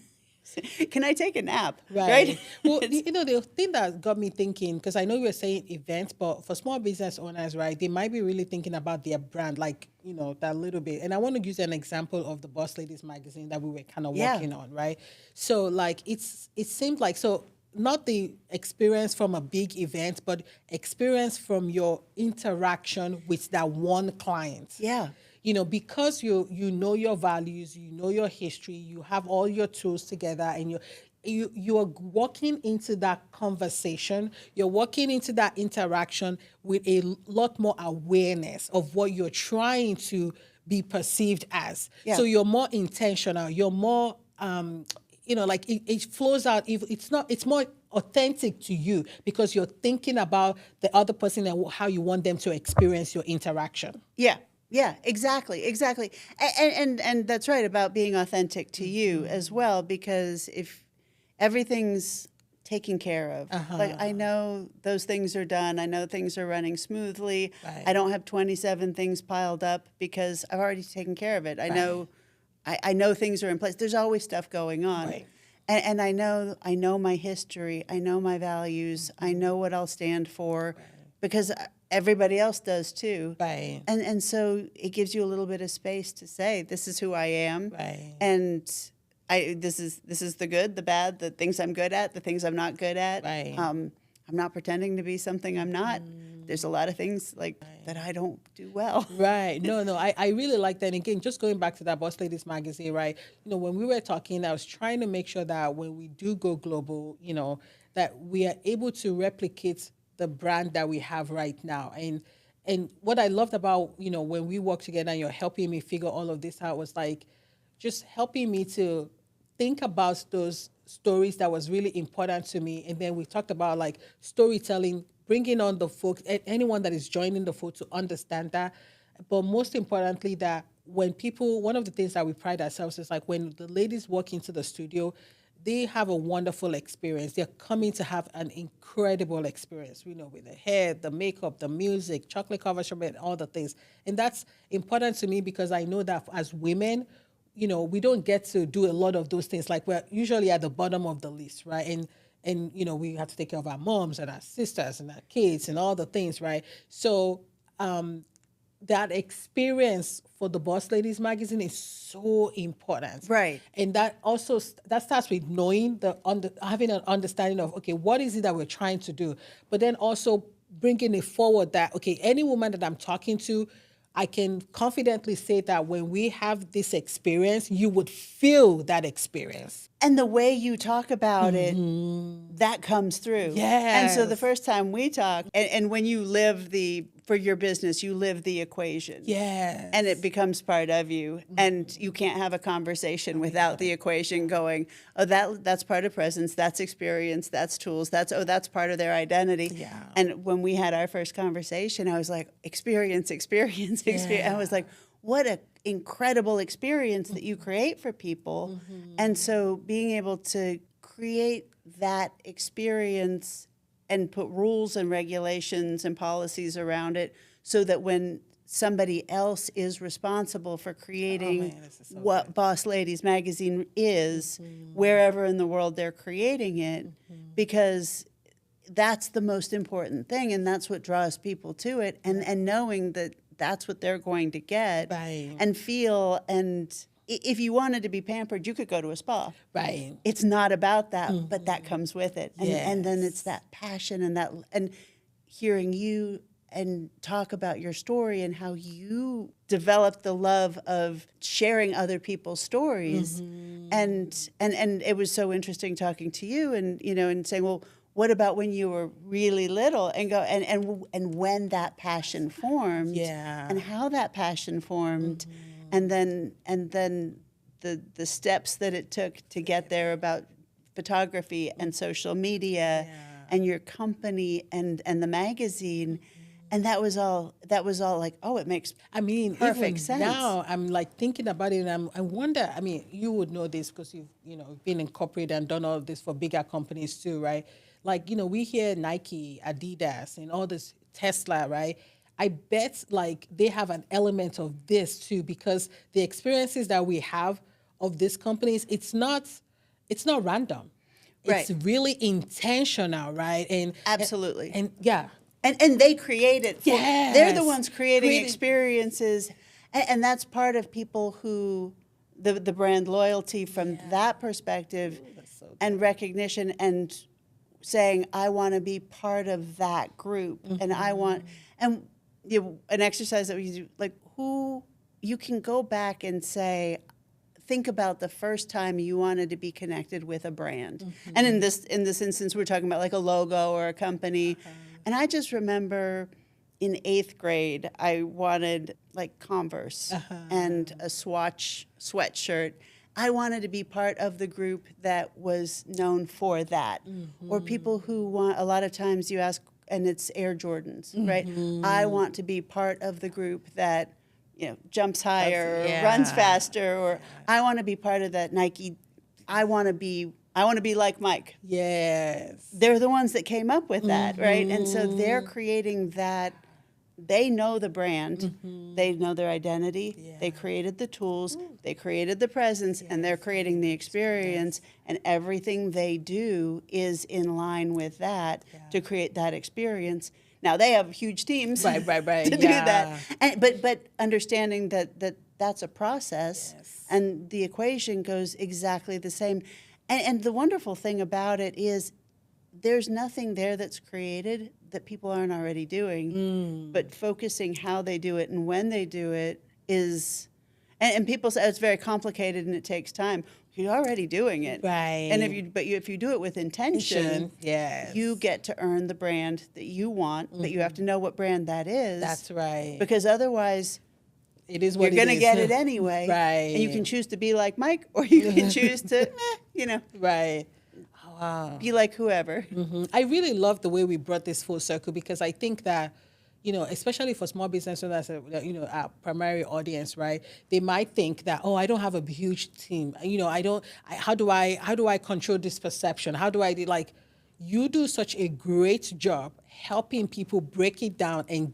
can I take a nap? Right? Well, the thing that got me thinking, because I know you were saying events, but for small business owners, right, they might be really thinking about their brand, like, that little bit. And I want to use an example of the Boss Ladies magazine that we were kind of working on, right? So, like, it seemed like, so not the experience from a big event, but experience from your interaction with that one client. Yeah. Because you know your values, you know your history, you have all your tools together, and you are walking into that conversation, you're walking into that interaction with a lot more awareness of what you're trying to be perceived as. Yeah. So you're more intentional, you're more like it flows out. It's more authentic to you because you're thinking about the other person and how you want them to experience your interaction. Yeah, exactly. And that's right about being authentic to you as well, because if everything's taken care of, like I know those things are done, I know things are running smoothly, Right. I don't have 27 things piled up because I've already taken care of it. I know things are in place. There's always stuff going on. Right. And I know my history, I know my values, I know what I'll stand for, because everybody else does too. Right. And so it gives you a little bit of space to say, this is who I am. Right. And this is the good, the bad, the things I'm good at, the things I'm not good at. Right. I'm not pretending to be something I'm not. There's a lot of things that I don't do well. Right. No, I really like that. And again, just going back to that Boss Ladies magazine, right? When we were talking, I was trying to make sure that when we do go global, that we are able to replicate the brand that we have right now. And what I loved about, when we work together and you're helping me figure all of this out was like just helping me to think about those stories that was really important to me. And then we talked about like storytelling, bringing on the folks, anyone that is joining the fold to understand that. But most importantly, that when one of the things that we pride ourselves is like when the ladies walk into the studio, they have a wonderful experience. They're coming to have an incredible experience, with the hair, the makeup, the music, chocolate covered sherbet, all the things. And that's important to me because I know that as women, we don't get to do a lot of those things. Like we're usually at the bottom of the list, right? And we have to take care of our moms and our sisters and our kids and all the things, right? So that experience for the Boss Ladies magazine is so important. Right. And that also, that starts with knowing, having an understanding of, okay, what is it that we're trying to do? But then also bringing it forward that, okay, any woman that I'm talking to, I can confidently say that when we have this experience, you would feel that experience. And the way you talk about it, that comes through. Yes. And so the first time we talk, and when you live for your business, you live the equation. Yes. And it becomes part of you. And you can't have a conversation without the equation going, oh, that's part of presence, that's experience, that's tools, that's part of their identity. Yeah. And when we had our first conversation, I was like, experience. I was like, what an incredible experience that you create for people. And so being able to create that experience and put rules and regulations and policies around it so that when somebody else is responsible for creating this is so what good. Boss Ladies magazine is, wherever in the world they're creating it, because that's the most important thing, and that's what draws people to it, and knowing that that's what they're going to get Right. and feel. And if you wanted to be pampered, you could go to a spa. Right. It's not about that, but that comes with it. And then Yes. it's that passion and hearing you and talk about your story and how you developed the love of sharing other people's stories and it was so interesting talking to you and, and saying, well, what about when you were really little, and go and when that passion formed, Yeah. and how that passion formed, and then the steps that it took to get there about photography and social media and your company and the magazine. And that was all like, oh, it makes perfect even sense. now I'm like thinking about it, and I wonder. I mean, you would know this because you've been in corporate and done all this for bigger companies too, right? Like we hear Nike, Adidas, and all this Tesla, right? I bet like they have an element of this too, because the experiences that we have of these companies, it's not random. Right. It's really intentional, right? And Absolutely. and yeah. And they create it. They're the Yes. ones creating experiences, and that's part of people who the brand loyalty from that perspective, and recognition, and saying, I want to be part of that group, and I want, and an exercise that we do, like, who you can go back and say, think about the first time you wanted to be connected with a brand. And in this instance, we're talking about like a logo or a company. And I just remember in 8th grade, I wanted like Converse and a Swatch sweatshirt. I wanted to be part of the group that was known for that. Or people who want, a lot of times you ask, and it's Air Jordans, right? I want to be part of the group that, jumps higher, or runs faster, or I want to be part of that Nike. I want to be like Mike. Yes. They're the ones that came up with that, right? And so they're creating that. They know the brand. They know their identity. They created the tools. They created the presence, and they're creating the experience. And everything they do is in line with that to create that experience. Now they have huge teams Right. to do that. And, but understanding that that's a process, and the equation goes exactly the same. And the wonderful thing about it is there's nothing there that's created that people aren't already doing, but focusing how they do it and when they do it is, and people say it's very complicated and it takes time. You're already doing it. Right. And if you do it with intention, you get to earn the brand that you want, but you have to know what brand that is. That's right. Because otherwise, it is what you're going to get it anyway. Right. And you can choose to be like Mike, or you can choose to, Right. Wow. be like whoever. I really love the way we brought this full circle, because I think that, especially for small business owners, our primary audience, right? They might think that, oh, I don't have a huge team. How do I control this perception? How do I do, like, you do such a great job helping people break it down and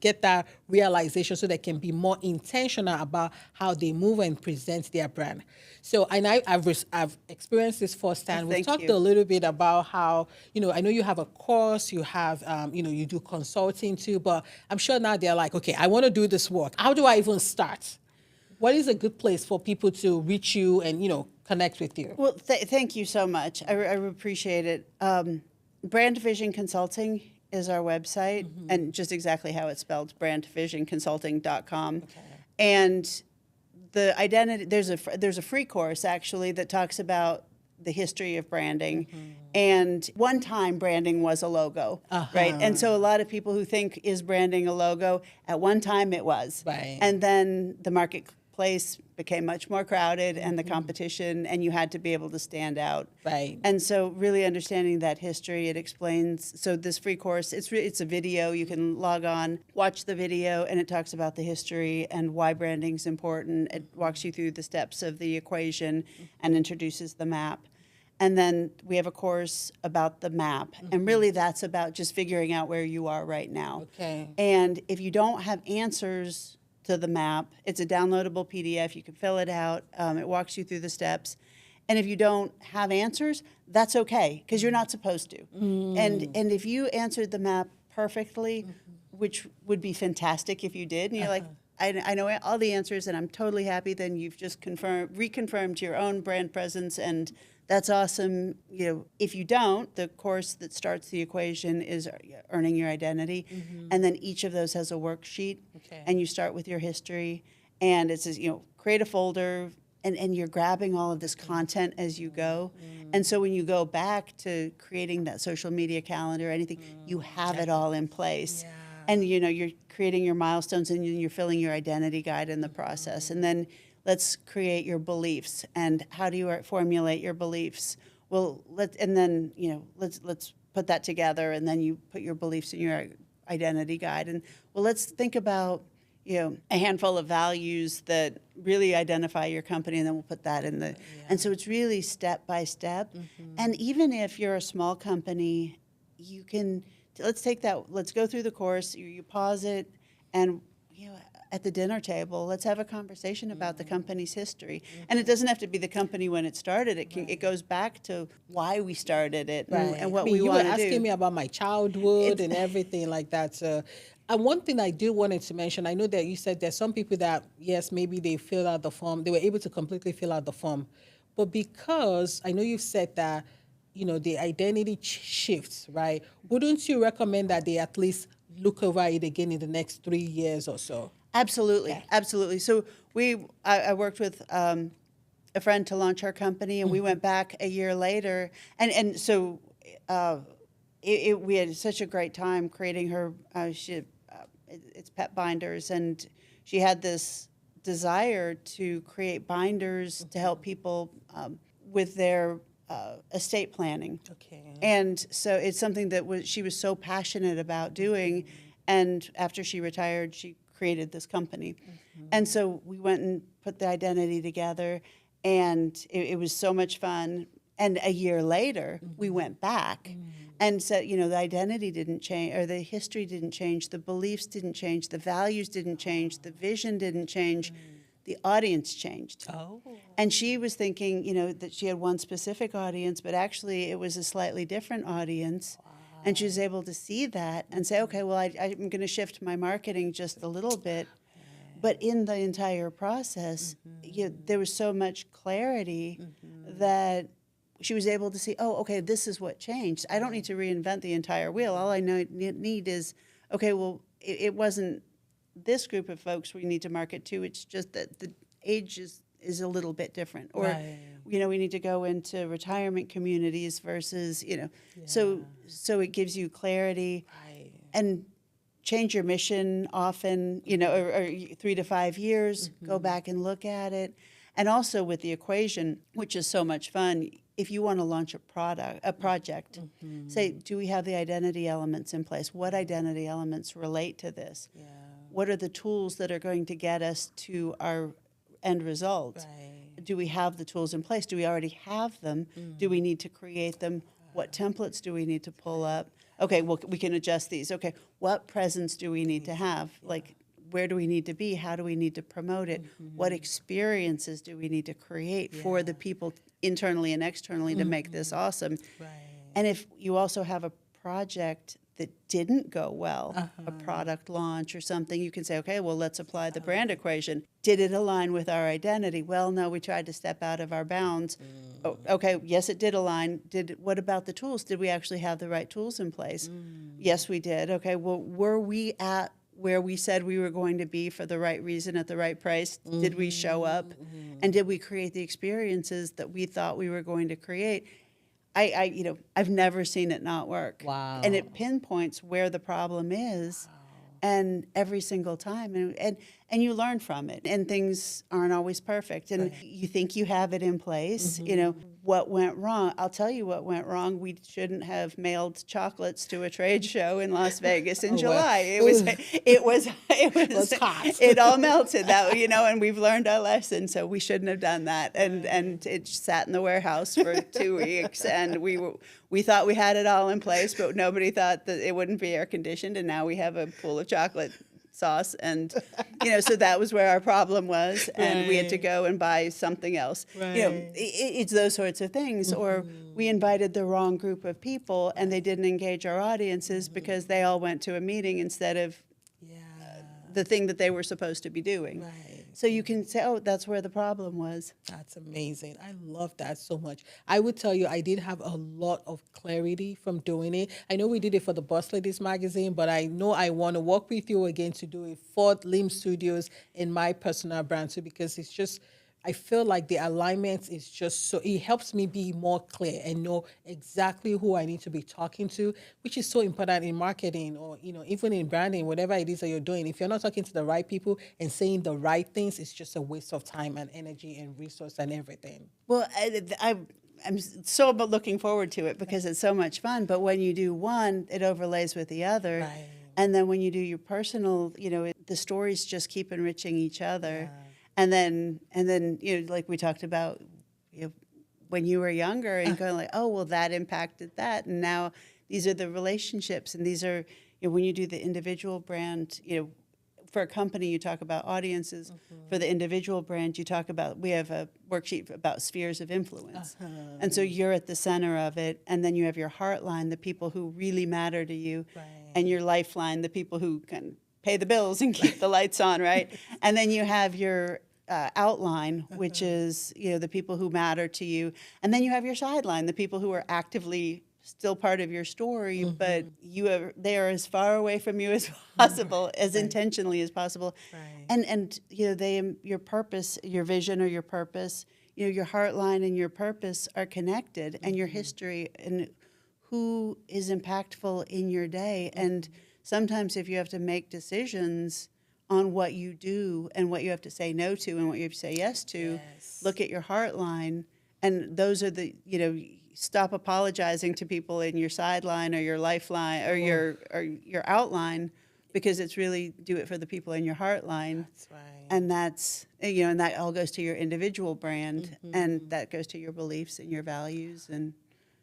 get that realization so they can be more intentional about how they move and present their brand. So, and I've experienced this firsthand. We talked a little bit about how, I know you have a course, you have, you do consulting too, but I'm sure now they're like, okay, I want to do this work. How do I even start? What is a good place for people to reach you and, connect with you? Well, thank you so much. I appreciate it. Brand Vision Consulting is our website, and just exactly how it's spelled, brandvisionconsulting.com. Okay. And the identity, there's a free course actually that talks about the history of branding. And one time branding was a logo, right? And so a lot of people who think, is branding a logo? At one time it was. Right. And then the marketplace became much more crowded, and the competition, and you had to be able to stand out. Right. And so really understanding that history, it explains, so this free course, it's a video, you can log on, watch the video, and it talks about the history and why branding is important. It walks you through the steps of the equation and introduces the map. And then we have a course about the map. And really that's about just figuring out where you are right now. Okay. And if you don't have answers to the map, it's a downloadable PDF. You can fill it out. It walks you through the steps. And if you don't have answers, that's okay, because you're not supposed to. And if you answered the map perfectly, which would be fantastic if you did, and you're like, I know all the answers and I'm totally happy, then you've just reconfirmed your own brand presence, and that's awesome. If you don't, the course that starts the equation is earning your identity. And then each of those has a worksheet. Okay. And you start with your history, and it says, create a folder, and you're grabbing all of this content as you go. And so when you go back to creating that social media calendar or anything, you have it all in place. Yeah. And you're creating your milestones and you're filling your identity guide in the process. And then let's create your beliefs. And how do you formulate your beliefs? Well, let's put that together, and then you put your beliefs in your identity guide. And well, let's think about a handful of values that really identify your company, and then we'll put that in the. And so it's really step by step. And even if you're a small company, you can let's take that. Let's go through the course. You pause it, and at the dinner table, let's have a conversation about the company's history. And it doesn't have to be the company when it started. It goes back to why we started it and what we want to do. You were asking me about my childhood and everything like that. So, and one thing I do wanted to mention, I know that you said there's some people that, yes, maybe they filled out the form. They were able to completely fill out the form. But because I know you've said that, the identity shifts, right? Wouldn't you recommend that they at least look over it again in the next 3 years or so? Absolutely, absolutely. So I worked with a friend to launch our company, and we went back a year later, and so we had such a great time creating her. It's pet binders, and she had this desire to create binders to help people with their estate planning. Okay. And so it's something that she was so passionate about doing, and after she retired, she created this company. And so we went and put the identity together, and it was so much fun. And a year later, we went back and said, the identity didn't change, or the history didn't change, the beliefs didn't change, the values didn't change, the vision didn't change, the audience changed. Oh. And she was thinking, that she had one specific audience, but actually it was a slightly different audience. And she was able to see that and say, okay, well, I'm going to shift my marketing just a little bit. But in the entire process, there was so much clarity that she was able to see, oh, okay, this is what changed. I don't need to reinvent the entire wheel. All I need is, okay, well, it wasn't this group of folks we need to market to. It's just that the age is a little bit different. Or, we need to go into retirement communities versus, so it gives you clarity and change your mission often, or 3 to 5 years, go back and look at it. And also with the equation, which is so much fun, if you want to launch a project, say, do we have the identity elements in place? What identity elements relate to this? Yeah. What are the tools that are going to get us to our end result? Right. Do we have the tools in place? Do we already have them? Do we need to create them? What templates do we need to pull up? Okay, well, we can adjust these. Okay, what presence do we need to have? Like, where do we need to be? How do we need to promote it? What experiences do we need to create for the people internally and externally to make this awesome? Right. And if you also have a project that didn't go well, a product launch or something, you can say, okay, well, let's apply the brand equation. Did it align with our identity? Well, no, we tried to step out of our bounds. Oh, okay, yes, it did align. What about the tools? Did we actually have the right tools in place? Yes, we did. Okay, well, were we at where we said we were going to be for the right reason at the right price? Did we show up? And did we create the experiences that we thought we were going to create? I've never seen it not work. Wow. And it pinpoints where the problem is, and every single time, and you learn from it. And things aren't always perfect, and you think you have it in place. What went wrong? I'll tell you what went wrong. We shouldn't have mailed chocolates to a trade show in Las Vegas in July. It was hot. It all melted. And we've learned our lesson. So we shouldn't have done that. And it sat in the warehouse for 2 weeks, and we thought we had it all in place, but nobody thought that it wouldn't be air conditioned. And now we have a pool of chocolate sauce, and so that was where our problem was, and we had to go and buy something else. It's those sorts of things. Or we invited the wrong group of people, and they didn't engage our audiences because they all went to a meeting instead of the thing that they were supposed to be doing. So you can say, oh, that's where the problem was. That's amazing. I love that so much. I would tell you, I did have a lot of clarity from doing it. I know we did it for the Boss Ladies magazine, but I know I want to work with you again to do it for Lim Studios in my personal brand too, because it's just I feel like the alignment is just so, it helps me be more clear and know exactly who I need to be talking to, which is so important in marketing or, even in branding, whatever it is that you're doing. If you're not talking to the right people and saying the right things, it's just a waste of time and energy and resource and everything. Well, I'm so looking forward to it because it's so much fun. But when you do one, it overlays with the other. Right. And then when you do your personal, the stories just keep enriching each other. Yeah. And then, like we talked about, when you were younger and going like, oh, well, that impacted that. And now these are the relationships. And these are, when you do the individual brand, for a company, you talk about audiences. For the individual brand, you talk about, we have a worksheet about spheres of influence. And so you're at the center of it. And then you have your heartline, the people who really matter to you. Right. And your lifeline, the people who can pay the bills and keep the lights on, right? And then you have your outline, which is, the people who matter to you. And then you have your sideline, the people who are actively still part of your story, but they are as far away from you as possible, as intentionally as possible. Right. And your purpose, your vision or your purpose, your heartline and your purpose are connected, and your history and who is impactful in your day. And sometimes if you have to make decisions on what you do and what you have to say no to and what you have to say yes to, look at your heartline. And those are the, stop apologizing to people in your sideline or your lifeline or your outline, because it's really do it for the people in your heartline. That's right. And that's, and that all goes to your individual brand, and that goes to your beliefs and your values. And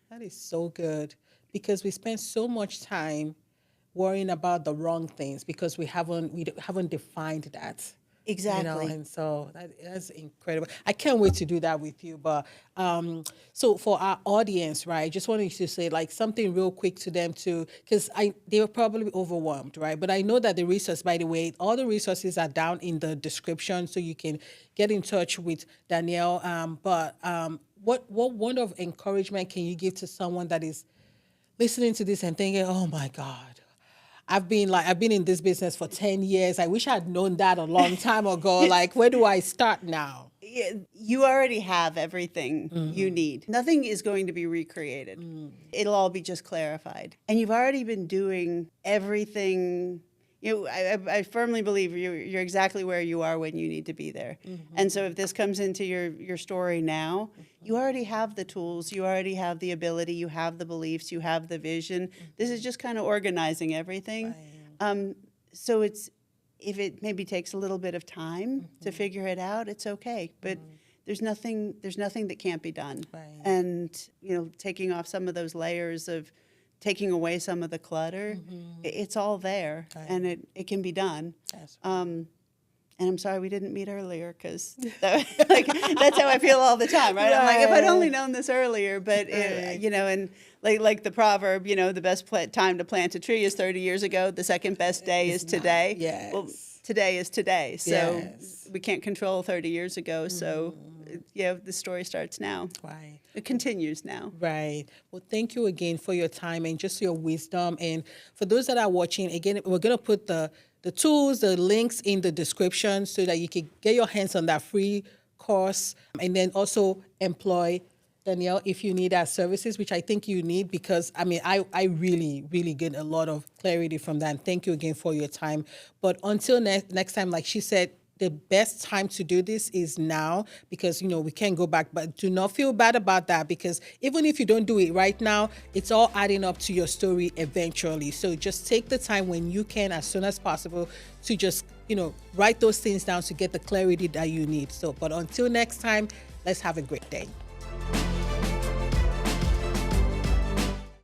that is so good, because we spend so much time worrying about the wrong things because we haven't defined that. exactly. And so that's incredible. I can't wait to do that with you. But so for our audience, right, I just wanted to say like something real quick to them too, because they were probably overwhelmed, right? But I know that the resource, by the way, all the resources are down in the description, so you can get in touch with Danielle. What word of encouragement can you give to someone that is listening to this and thinking, oh my God, I've been in this business for 10 years. I wish I'd known that a long time ago. Like, where do I start now? You already have everything you need. Nothing is going to be recreated. It'll all be just clarified. And you've already been doing everything. I firmly believe you're exactly where you are when you need to be there. And so if this comes into your story now, you already have the tools, you already have the ability, you have the beliefs, you have the vision. This is just kind of organizing everything. Right. So if it maybe takes a little bit of time to figure it out, it's okay. But there's nothing that can't be done. Right. And taking off some of those layers of taking away some of the clutter, it's all there, and it can be done. That's And I'm sorry we didn't meet earlier, because that's how I feel all the time, right? I'm like, if I'd only known this earlier, but and like the proverb, the best time to plant a tree is 30 years ago. The second best day is today. Yes. Well, today is today, so we can't control 30 years ago. So the story starts now. Right. It continues now. Right. Well, thank you again for your time and just your wisdom. And for those that are watching, again, we're going to put the tools, the links in the description so that you can get your hands on that free course, and then also employ Danielle if you need our services, which I think you need, because I really, really get a lot of clarity from that. And thank you again for your time. But until next time, like she said, the best time to do this is now, because we can't go back. But do not feel bad about that, because even if you don't do it right now, it's all adding up to your story eventually. So just take the time when you can, as soon as possible, to just write those things down to get the clarity that you need. But until next time, let's have a great day.